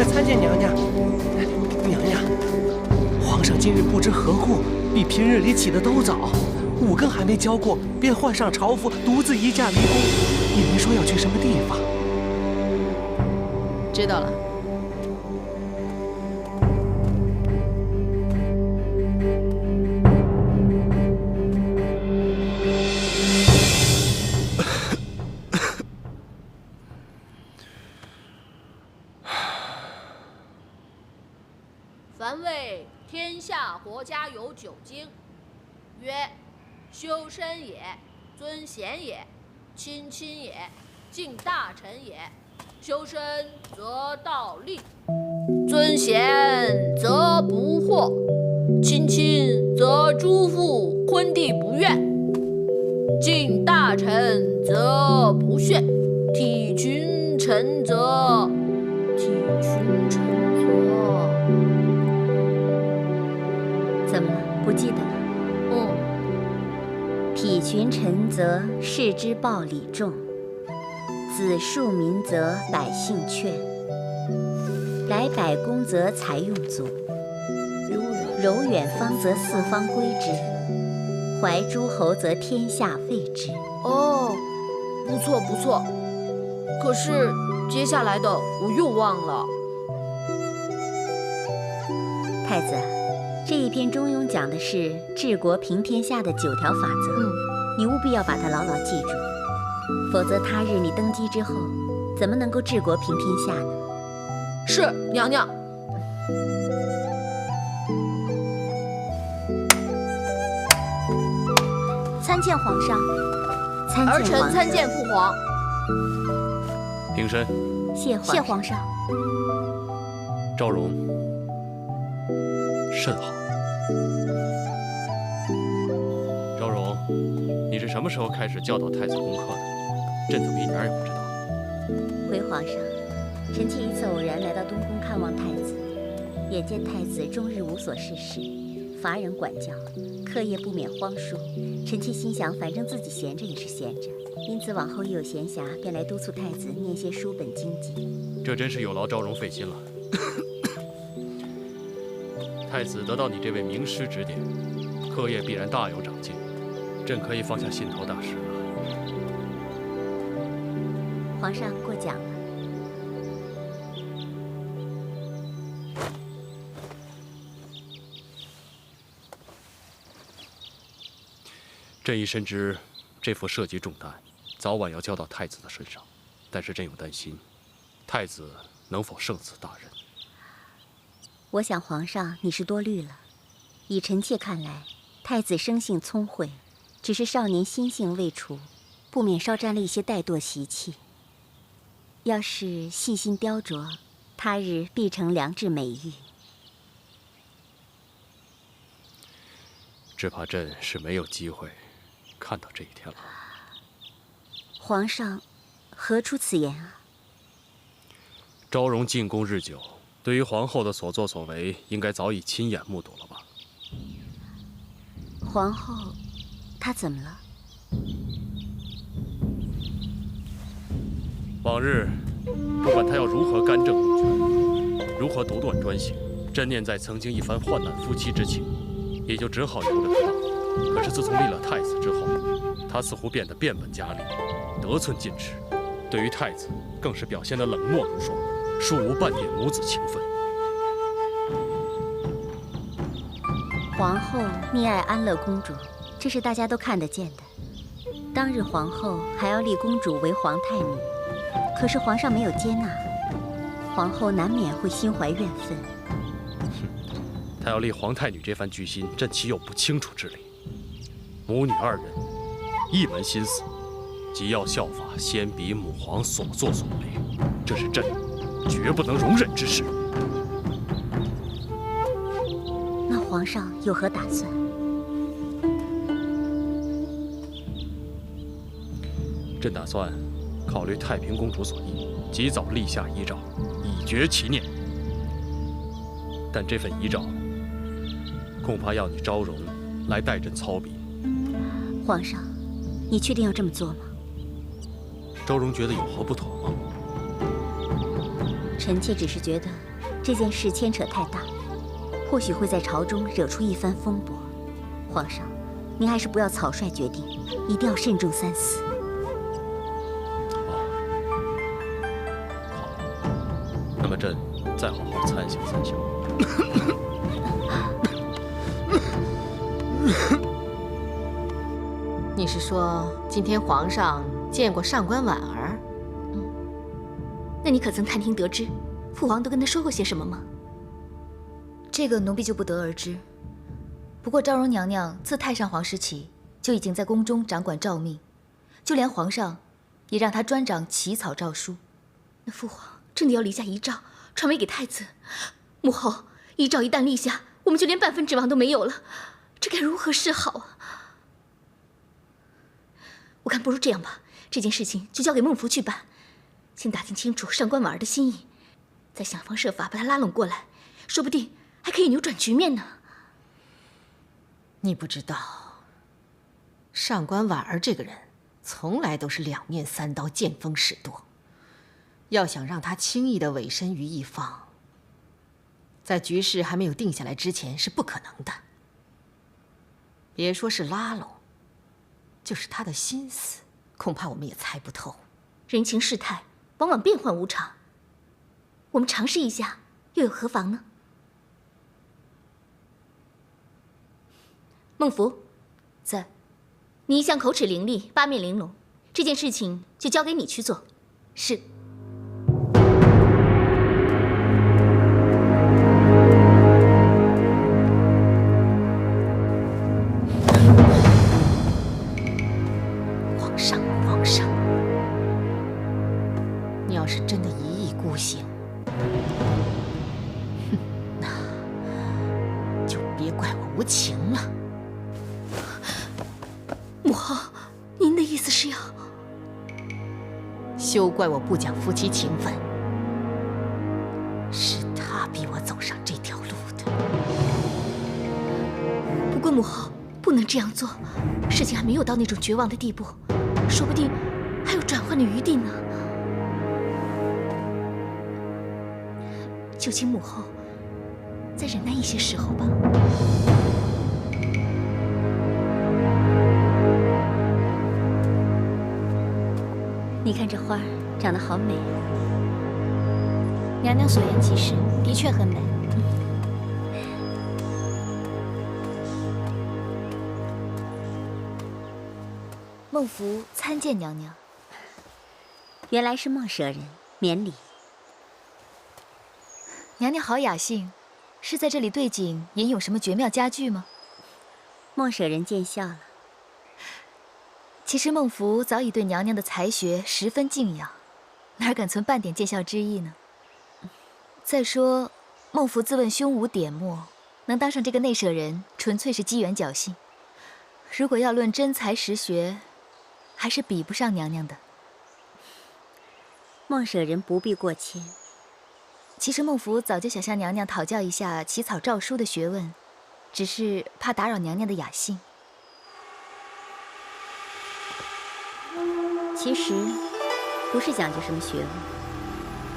参见娘娘。娘娘，皇上今日不知何故，比平日里起得都早，5更还没交过，便换上朝服，独自移驾离宫，也没说要去什么地方。知道了。凡谓天下国家有9经，曰：修身也，尊贤也，亲亲也，敬大臣也。修身则道立，尊贤则不惑，亲亲则诸父昆弟不怨，敬大臣则不炫，体群臣则怎么了？不记得了？体群臣则士之暴礼重，子庶民则百姓劝，来百公则财用足，柔远方则四方归之，怀诸侯则天下废之。哦，不错不错。可是接下来的我又忘了。太子，这一篇中庸讲的是治国平天下的9条法则，你务必要把它牢牢记住，否则他日你登基之后，怎么能够治国平天下呢？是娘娘。参见皇上。儿臣参见父皇。平身。谢皇上。昭容，甚好。昭容，你是什么时候开始教导太子功课的？朕怎么一点也不知道？回皇上，臣妾一次偶然来到东宫看望太子，眼见太子终日无所事事，乏人管教，课业不免荒疏。臣妾心想，反正自己闲着也是闲着，因此往后一有闲暇，便来督促太子念些书本经籍。这真是有劳昭容费心了。太子得到你这位名师指点，课业必然大有长进，朕可以放下心头大事了。皇上过奖了。朕已深知这副社稷重担早晚要交到太子的身上，但是朕有担心，太子能否胜此大任？我想皇上你是多虑了。以臣妾看来，太子生性聪慧，只是少年心性未除，不免稍沾了一些怠惰习气。要是细心雕琢，他日必成良质美玉。只怕朕是没有机会看到这一天了。皇上，何出此言啊？昭容进宫日久，对于皇后的所作所为，应该早已亲眼目睹了吧？皇后，她怎么了？往日，不管她要如何干政弄权，如何独断专行，朕念在曾经一番患难夫妻之情，也就只好由着她吧。可是自从立了太子之后，她似乎变得变本加厉，得寸进尺，对于太子更是表现得冷漠如霜，殊无半点母子情分。皇后溺爱安乐公主，这是大家都看得见的。当日皇后还要立公主为皇太女，可是皇上没有接纳，皇后难免会心怀怨愤。她要立皇太女这番居心，朕岂有不清楚之理？母女二人一门心思，即要效法先彼母皇所作所为，这是朕绝不能容忍之事。那皇上有何打算？朕打算考虑太平公主所意，及早立下遗诏，以绝其念。但这份遗诏，恐怕要你昭容来代朕操笔。皇上，你确定要这么做吗？昭容觉得有何不妥吗？臣妾只是觉得这件事牵扯太大，或许会在朝中惹出一番风波。皇上，您还是不要草率决定，一定要慎重三思。那么朕再好好参详参详。你是说今天皇上见过上官婉儿？那你可曾探听得知，父皇都跟他说过些什么吗？这个奴婢就不得而知。不过昭容娘娘自太上皇时起就已经在宫中掌管诏命，就连皇上也让她专掌起草诏书。那父皇真的要立下遗诏，传位给太子？母后，遗诏一旦立下，我们就连半分指望都没有了，这该如何是好啊？我看不如这样吧，这件事情就交给孟福去办，先打听清楚上官婉儿的心意，再想方设法把她拉拢过来，说不定还可以扭转局面呢。你不知道，上官婉儿这个人从来都是两面三刀，见风使舵。要想让她轻易的委身于一方，在局势还没有定下来之前是不可能的。别说是拉拢，就是她的心思，恐怕我们也猜不透。人情世态往往变幻无常，我们尝试一下又有何妨呢？孟福，在。你一向口齿伶俐，八面玲珑，这件事情就交给你去做。是。上，皇上，你要是真的一意孤行，那就别怪我无情了。母后，您的意思是要……休怪我不讲夫妻情分，是他逼我走上这条路的。不过母后不能这样做，事情还没有到那种绝望的地步，说不定还有转换的余地呢。就请母后再忍耐一些时候吧。你看这花儿长得好美，娘娘所言极是，的确很美。孟福参见娘娘。原来是孟舍人，免礼。娘娘好雅兴，是在这里对景吟咏什么绝妙佳句吗？孟舍人见笑了。其实孟福早已对娘娘的才学十分敬仰，哪敢存半点见笑之意呢？再说，孟福自问胸无点墨，能当上这个内舍人，纯粹是机缘侥幸。如果要论真才实学，还是比不上娘娘的。孟舍人不必过谦。其实孟福早就想向娘娘讨教一下起草诏书的学问，只是怕打扰娘娘的雅兴。其实，不是讲究什么学问，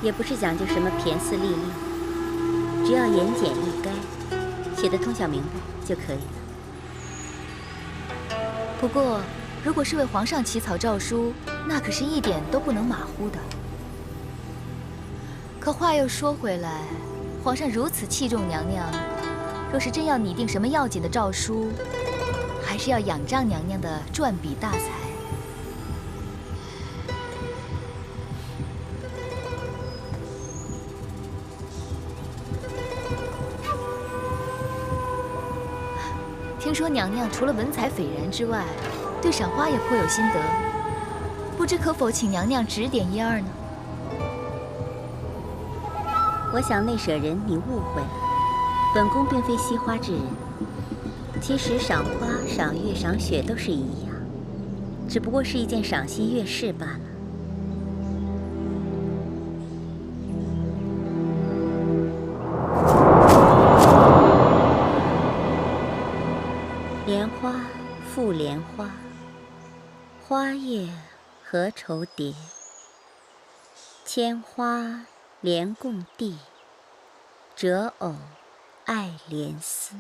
也不是讲究什么骈思历练，只要言简意赅，写得通晓明白就可以了。不过，如果是为皇上起草诏书，那可是一点都不能马虎的。可话又说回来，皇上如此器重娘娘，若是真要拟定什么要紧的诏书，还是要仰仗娘娘的撰笔大才。听说娘娘除了文采斐然之外，对赏花也颇有心得，不知可否请娘娘指点一二呢？我想内舍人你误会了，本宫并非惜花之人。其实赏花、赏月、赏雪都是一样，只不过是一件赏心悦事罢了。莲花复莲花，花叶何愁蝶？千花莲共地，折藕爱莲丝。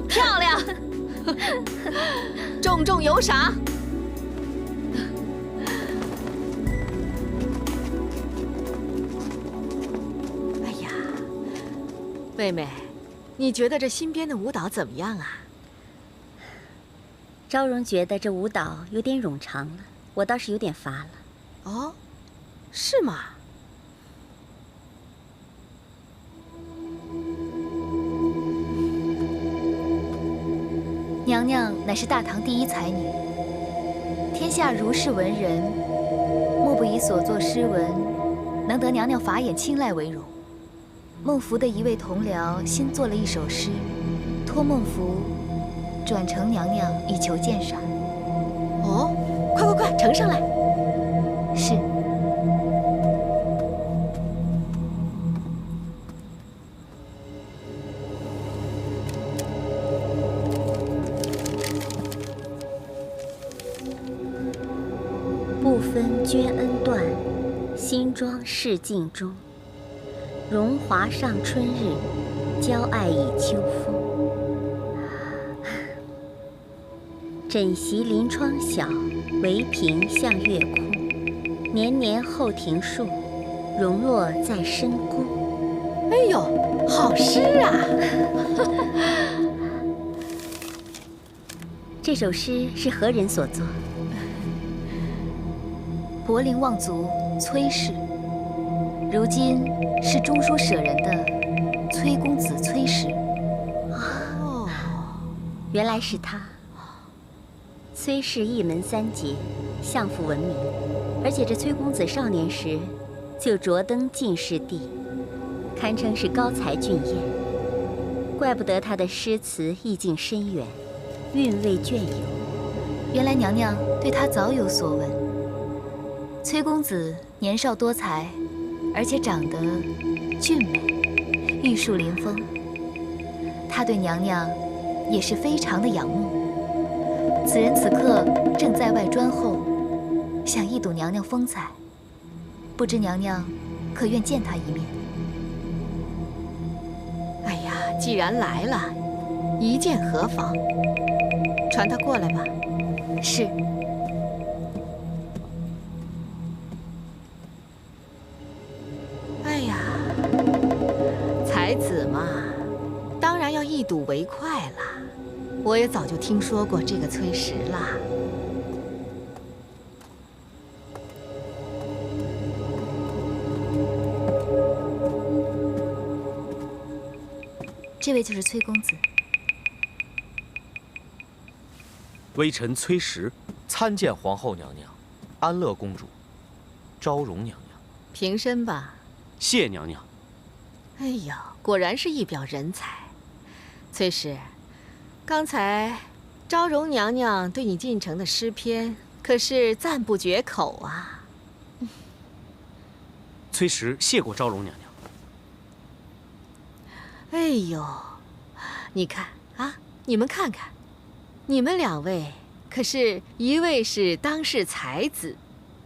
漂亮，重重有赏。妹妹，你觉得这新编的舞蹈怎么样啊？昭容觉得这舞蹈有点冗长了，我倒是有点乏了。哦，是吗？娘娘乃是大唐第一才女，天下如是文人，莫不以所作诗文能得娘娘法眼青睐为荣。孟福的一位同僚新作了一首诗，托孟福转呈娘娘以求鉴赏。哦，快，呈上来。是。不分捐恩断，新妆试镜中。荣华上春日，娇爱已秋风。枕席临窗晓，围屏向月空。年年后庭树，荣落在深宫。哎呦，好诗啊！这首诗是何人所作？柏林望族崔氏，如今是中书舍人的崔公子崔实。哦，原来是他。崔氏一门三杰，相府闻名，而且这崔公子少年时就着登进士第，堪称是高才俊彦。怪不得他的诗词意境深远，韵味隽永。原来娘娘对他早有所闻。崔公子年少多才，而且长得俊美，玉树临风。他对娘娘也是非常的仰慕。此人此刻正在外专候，想一睹娘娘风采，不知娘娘可愿见他一面？哎呀，既然来了，一见何妨？传他过来吧。是。哎呀，才子嘛，当然要一睹为快了。我也早就听说过这个崔实啦。这位就是崔公子。微臣崔实参见皇后娘娘、安乐公主、昭容娘娘。平身吧。谢娘娘。哎呀，果然是一表人才，崔实。刚才昭容娘娘对你进呈的诗篇，可是赞不绝口啊。崔实谢过昭容娘娘。哎呦，你看啊，你们看看，你们两位可是一位是当世才子，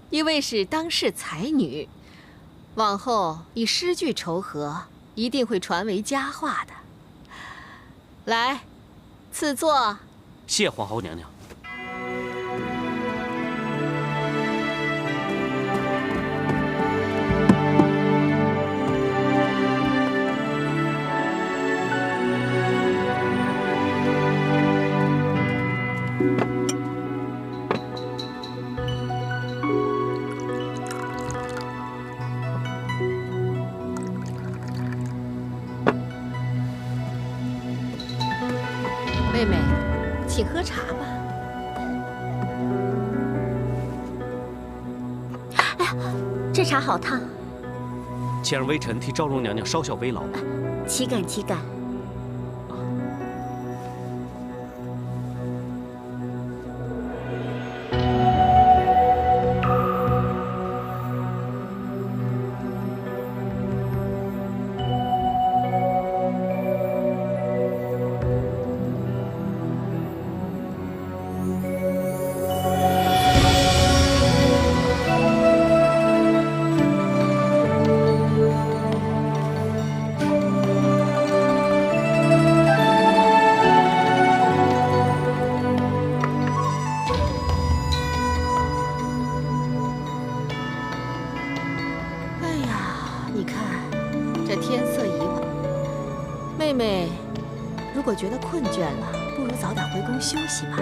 一位是当世才女，往后以诗句酬和，一定会传为佳话的。来。赐座。谢皇后娘娘。妹妹，请喝茶吧。哎呀，这茶好烫。且让微臣替昭容娘娘稍效微劳。岂敢岂敢。妹妹，如果觉得困倦了，不如早点回宫休息吧。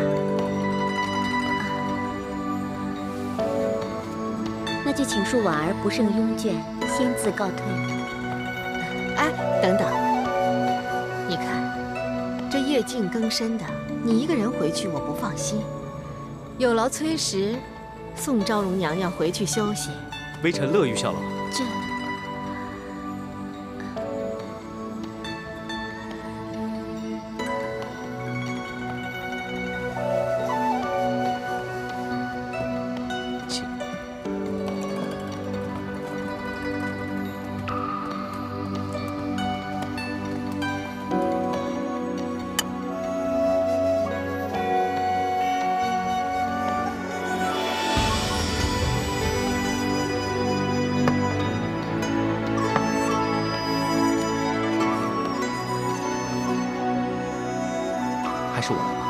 那就请恕婉儿不胜慵倦，先自告退。哎，等等，你看，这夜静更深的，你一个人回去我不放心。有劳崔实送昭容娘娘回去休息。微臣乐于效劳。这。 还是我来吧。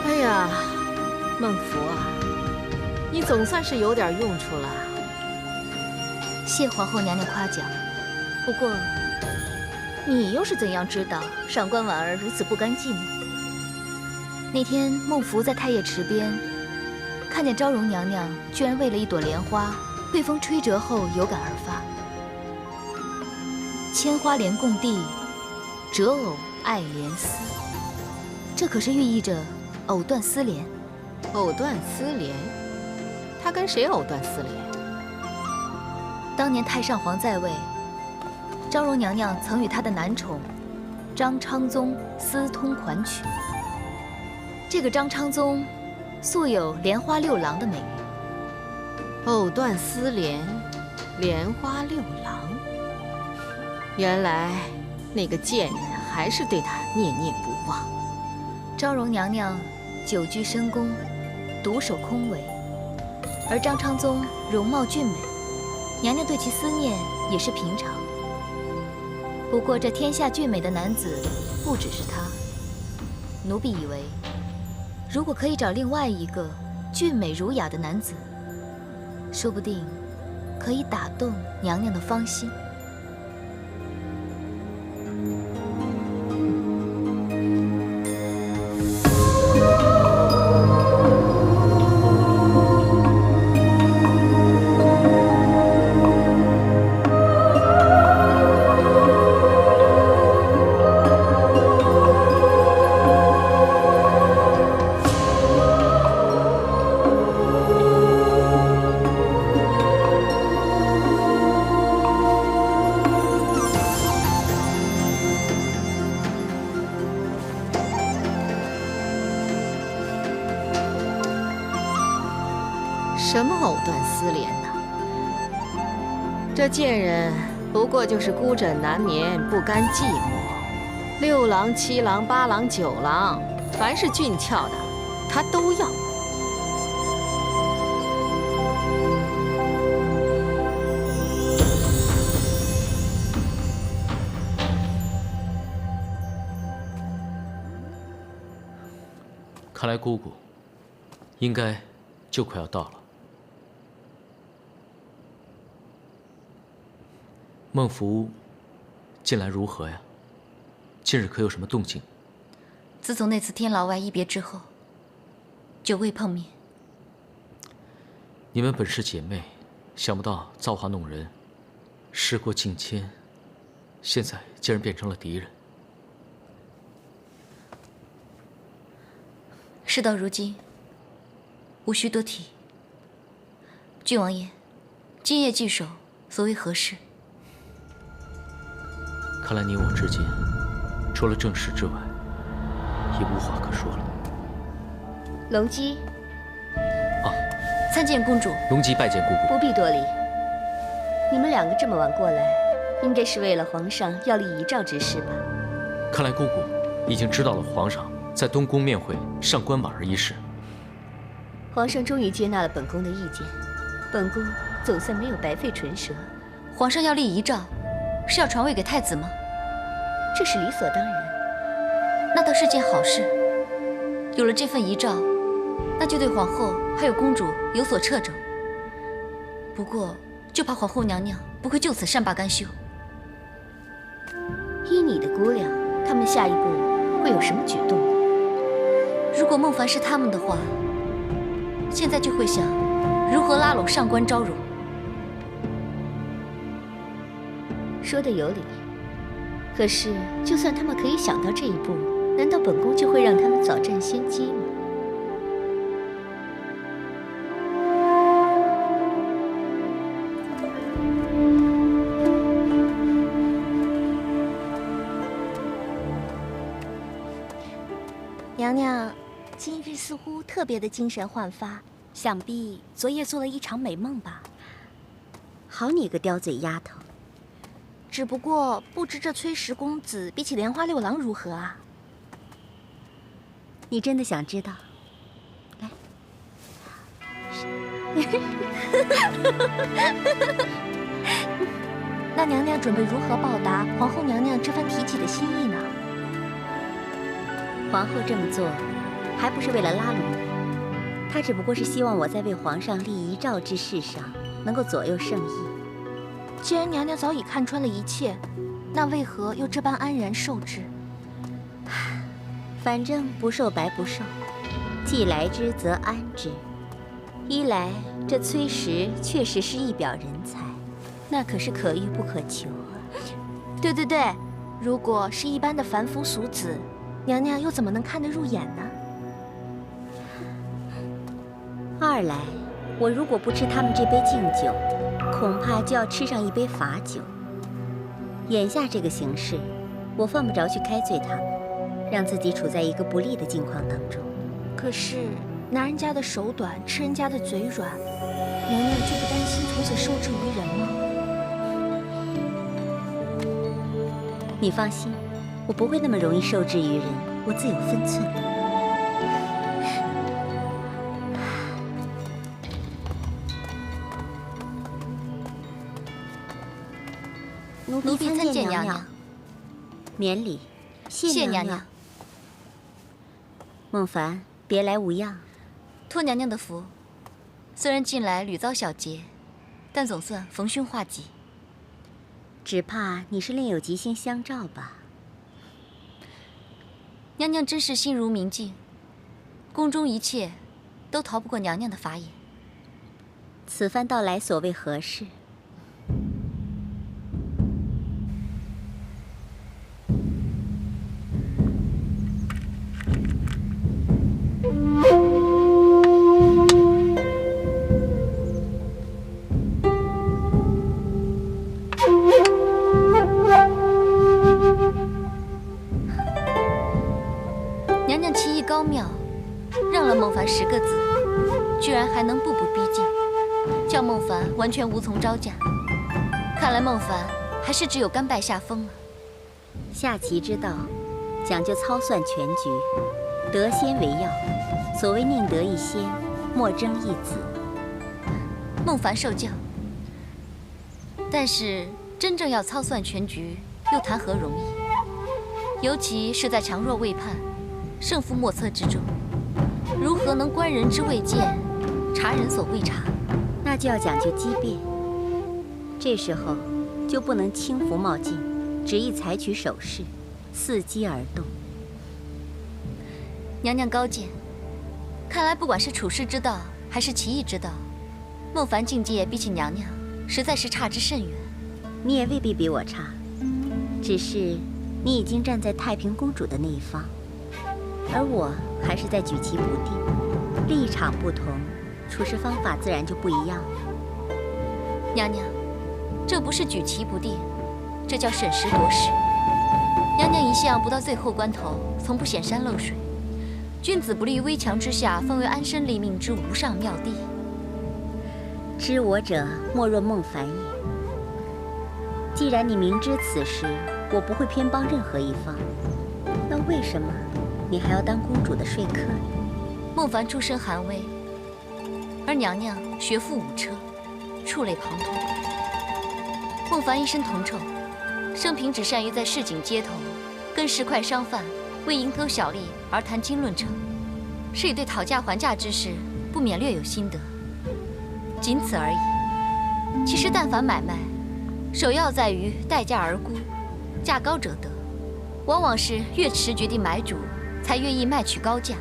哎呀，孟福啊！ 你总算是有点用处了。谢皇后娘娘夸奖。不过，你又是怎样知道上官婉儿如此不甘寂寞？那天孟福在太液池边，看见昭容娘娘居然为了一朵莲花，被风吹折后有感而发。千花莲共地，折藕爱莲丝。这可是寓意着藕断丝连。藕断丝连。 他跟谁藕断丝连？当年太上皇在位，昭容娘娘曾与她的男宠张昌宗私通款曲。这个张昌宗素有“莲花六郎”的美誉。藕断丝连，莲花六郎。原来那个贱人还是对他念念不忘。昭容娘娘久居深宫，独守空闱。 而张昌宗容貌俊美，娘娘对其思念也是平常。不过这天下俊美的男子不只是他，奴婢以为，如果可以找另外一个俊美儒雅的男子，说不定可以打动娘娘的芳心。什么藕断丝连呢？这贱人不过就是孤枕难眠，不甘寂寞。六郎、七郎、八郎、九郎，凡是俊俏的，她都要。看来姑姑应该就快要到了。 孟福近来如何呀？近日可有什么动静？自从那次天牢外一别之后，久未碰面。你们本是姐妹，想不到造化弄人，时过境迁，现在竟然变成了敌人。事到如今，无需多提。郡王爷，今夜聚首，所为何事？ 看来你我之间，除了正事之外，已无话可说了。龙姬，参见公主。龙姬拜见姑姑。不必多礼。你们两个这么晚过来，应该是为了皇上要立遗诏之事吧？看来姑姑已经知道了皇上在东宫面会上官婉儿一事。皇上终于接纳了本宫的意见，本宫总算没有白费唇舌。皇上要立遗诏，是要传位给太子吗？这是理所当然。那倒是件好事。有了这份遗诏，那就对皇后还有公主有所掣肘。不过，就怕皇后娘娘不会就此善罢甘休。依你的估量，他们下一步会有什么举动？如果孟凡是他们的话，现在就会想如何拉拢上官昭容。说的有理。可是，就算他们可以想到这一步，难道本宫就会让他们早占先机吗？娘娘，今日似乎特别的精神焕发，想必昨夜做了一场美梦吧？好你个刁嘴丫头！只不过不知这崔十公子比起莲花六郎如何啊？你真的想知道？来，那娘娘准备如何报答皇后娘娘这番提起的心意呢？皇后这么做，还不是为了拉拢你？她只不过是希望我在为皇上立遗诏之事上能够左右圣意。既然娘娘早已看穿了一切，那为何又这般安然受之？反正不受白不受，既来之则安之。一来，这崔实确实是一表人才，那可是可遇不可求啊。对对对，如果是一般的凡夫俗子，娘娘又怎么能看得入眼呢？二来，我如果不吃他们这杯敬酒，恐怕就要吃上一杯罚酒。眼下这个形势，我犯不着去开罪他们，让自己处在一个不利的境况当中。可是拿人家的手短，吃人家的嘴软，娘娘就不担心从此受制于人吗？你放心，我不会那么容易受制于人，我自有分寸。奴婢参见娘娘。免礼，谢娘娘。孟凡，别来无恙。托娘娘的福，虽然近来屡遭小劫，但总算逢凶化吉。只怕你是另有吉星相照吧？娘娘真是心如明镜，宫中一切都逃不过娘娘的法眼。此番到来所谓何事？娘娘棋艺高妙，让了孟凡10个子，居然还能步步逼近，叫孟凡完全无从招架。看来孟凡还是只有甘拜下风了。下棋之道，讲究操算全局，得先为要。所谓宁得一先，莫争一子。孟凡受教，但是真正要操算全局，又谈何容易？尤其是在强弱未判、胜负莫测之中，如何能观人之未见，察人所未察？那就要讲究机变。这时候就不能轻浮冒进，执意采取手势，伺机而动。娘娘高见，看来不管是处世之道，还是棋艺之道，孟凡境界比起娘娘，实在是差之甚远。你也未必比我差，只是你已经站在太平公主的那一方，而我还是在举棋不定，立场不同，处事方法自然就不一样了。娘娘，这不是举棋不定，这叫审时度势。娘娘一向不到最后关头，从不显山露水。君子不立危墙之下，方为安身立命之无上妙地。知我者，莫若孟凡也。既然你明知此时我不会偏帮任何一方，那为什么你还要当公主的说客呢。孟凡出身寒微，而娘娘学富五车，触类旁通。孟凡一身铜臭，生平只善于在市井街头跟石块商贩为蝇头小利而谈经论证，是以对讨价还价之事不免略有心得，仅此而已。其实但凡买卖，首要在于待价而沽，价高者得，往往是越迟决定买主，才愿意卖取高价。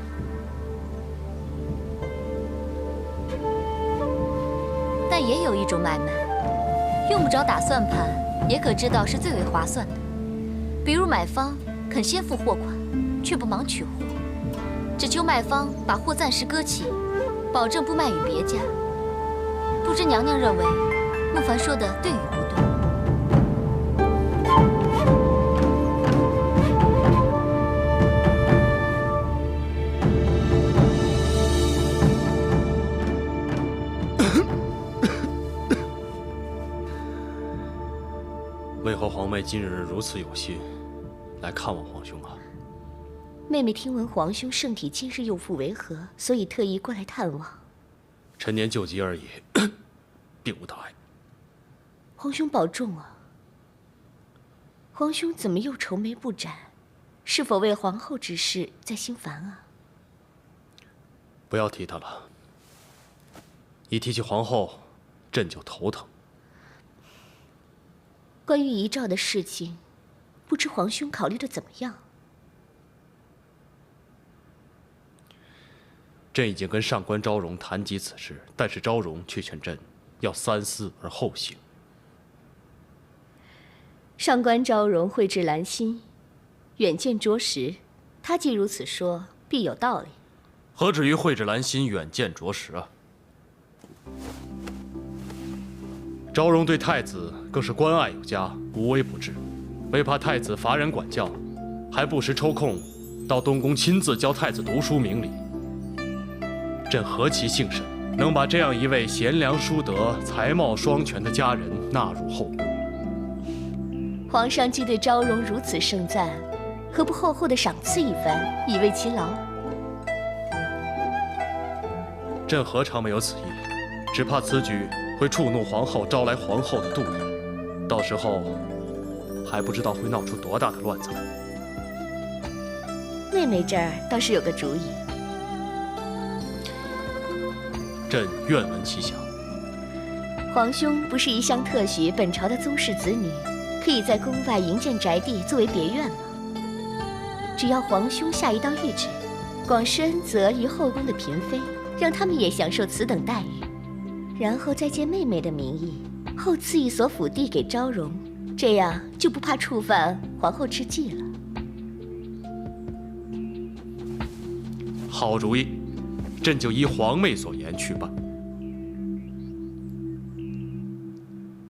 但也有一种买卖，用不着打算盘，也可知道是最为划算的。比如买方肯先付货款，却不忙取货，只求卖方把货暂时搁起，保证不卖与别家。不知娘娘认为孟凡说的对与不对？为何皇妹今日如此有心来看望皇兄啊？妹妹听闻皇兄圣体今日又复为何，所以特意过来探望。陈年旧疾而已，并无大碍。皇兄保重啊！皇兄怎么又愁眉不展？是否为皇后之事在心烦啊？不要提她了，一提起皇后，朕就头疼。关于遗诏的事情，不知皇兄考虑的怎么样？朕已经跟上官昭容谈及此事，但是昭容却劝朕要三思而后行。上官昭容慧智兰心，远见卓识，他既如此说，必有道理。何至于慧智兰心，远见卓识啊？昭容对太子更是关爱有加，无微不至，为怕太子乏人管教，还不时抽空到东宫亲自教太子读书明理。朕何其幸甚，能把这样一位贤良淑德、才貌双全的佳人纳入后宫。皇上既对昭容如此盛赞，何不厚厚的赏赐一番，以慰其劳？朕何尝没有此意，只怕此举会触怒皇后，招来皇后的妒意，到时候还不知道会闹出多大的乱子来。妹妹这儿倒是有个主意。朕愿闻其详。皇兄不是一向特许本朝的宗室子女，可以在宫外营建宅地作为别院吗？只要皇兄下一道谕旨，广施恩泽于后宫的嫔妃，让他们也享受此等待遇，然后再借妹妹的名义，后赐一所府地给昭容，这样就不怕触犯皇后之忌了。好主意，朕就依皇妹所言去办。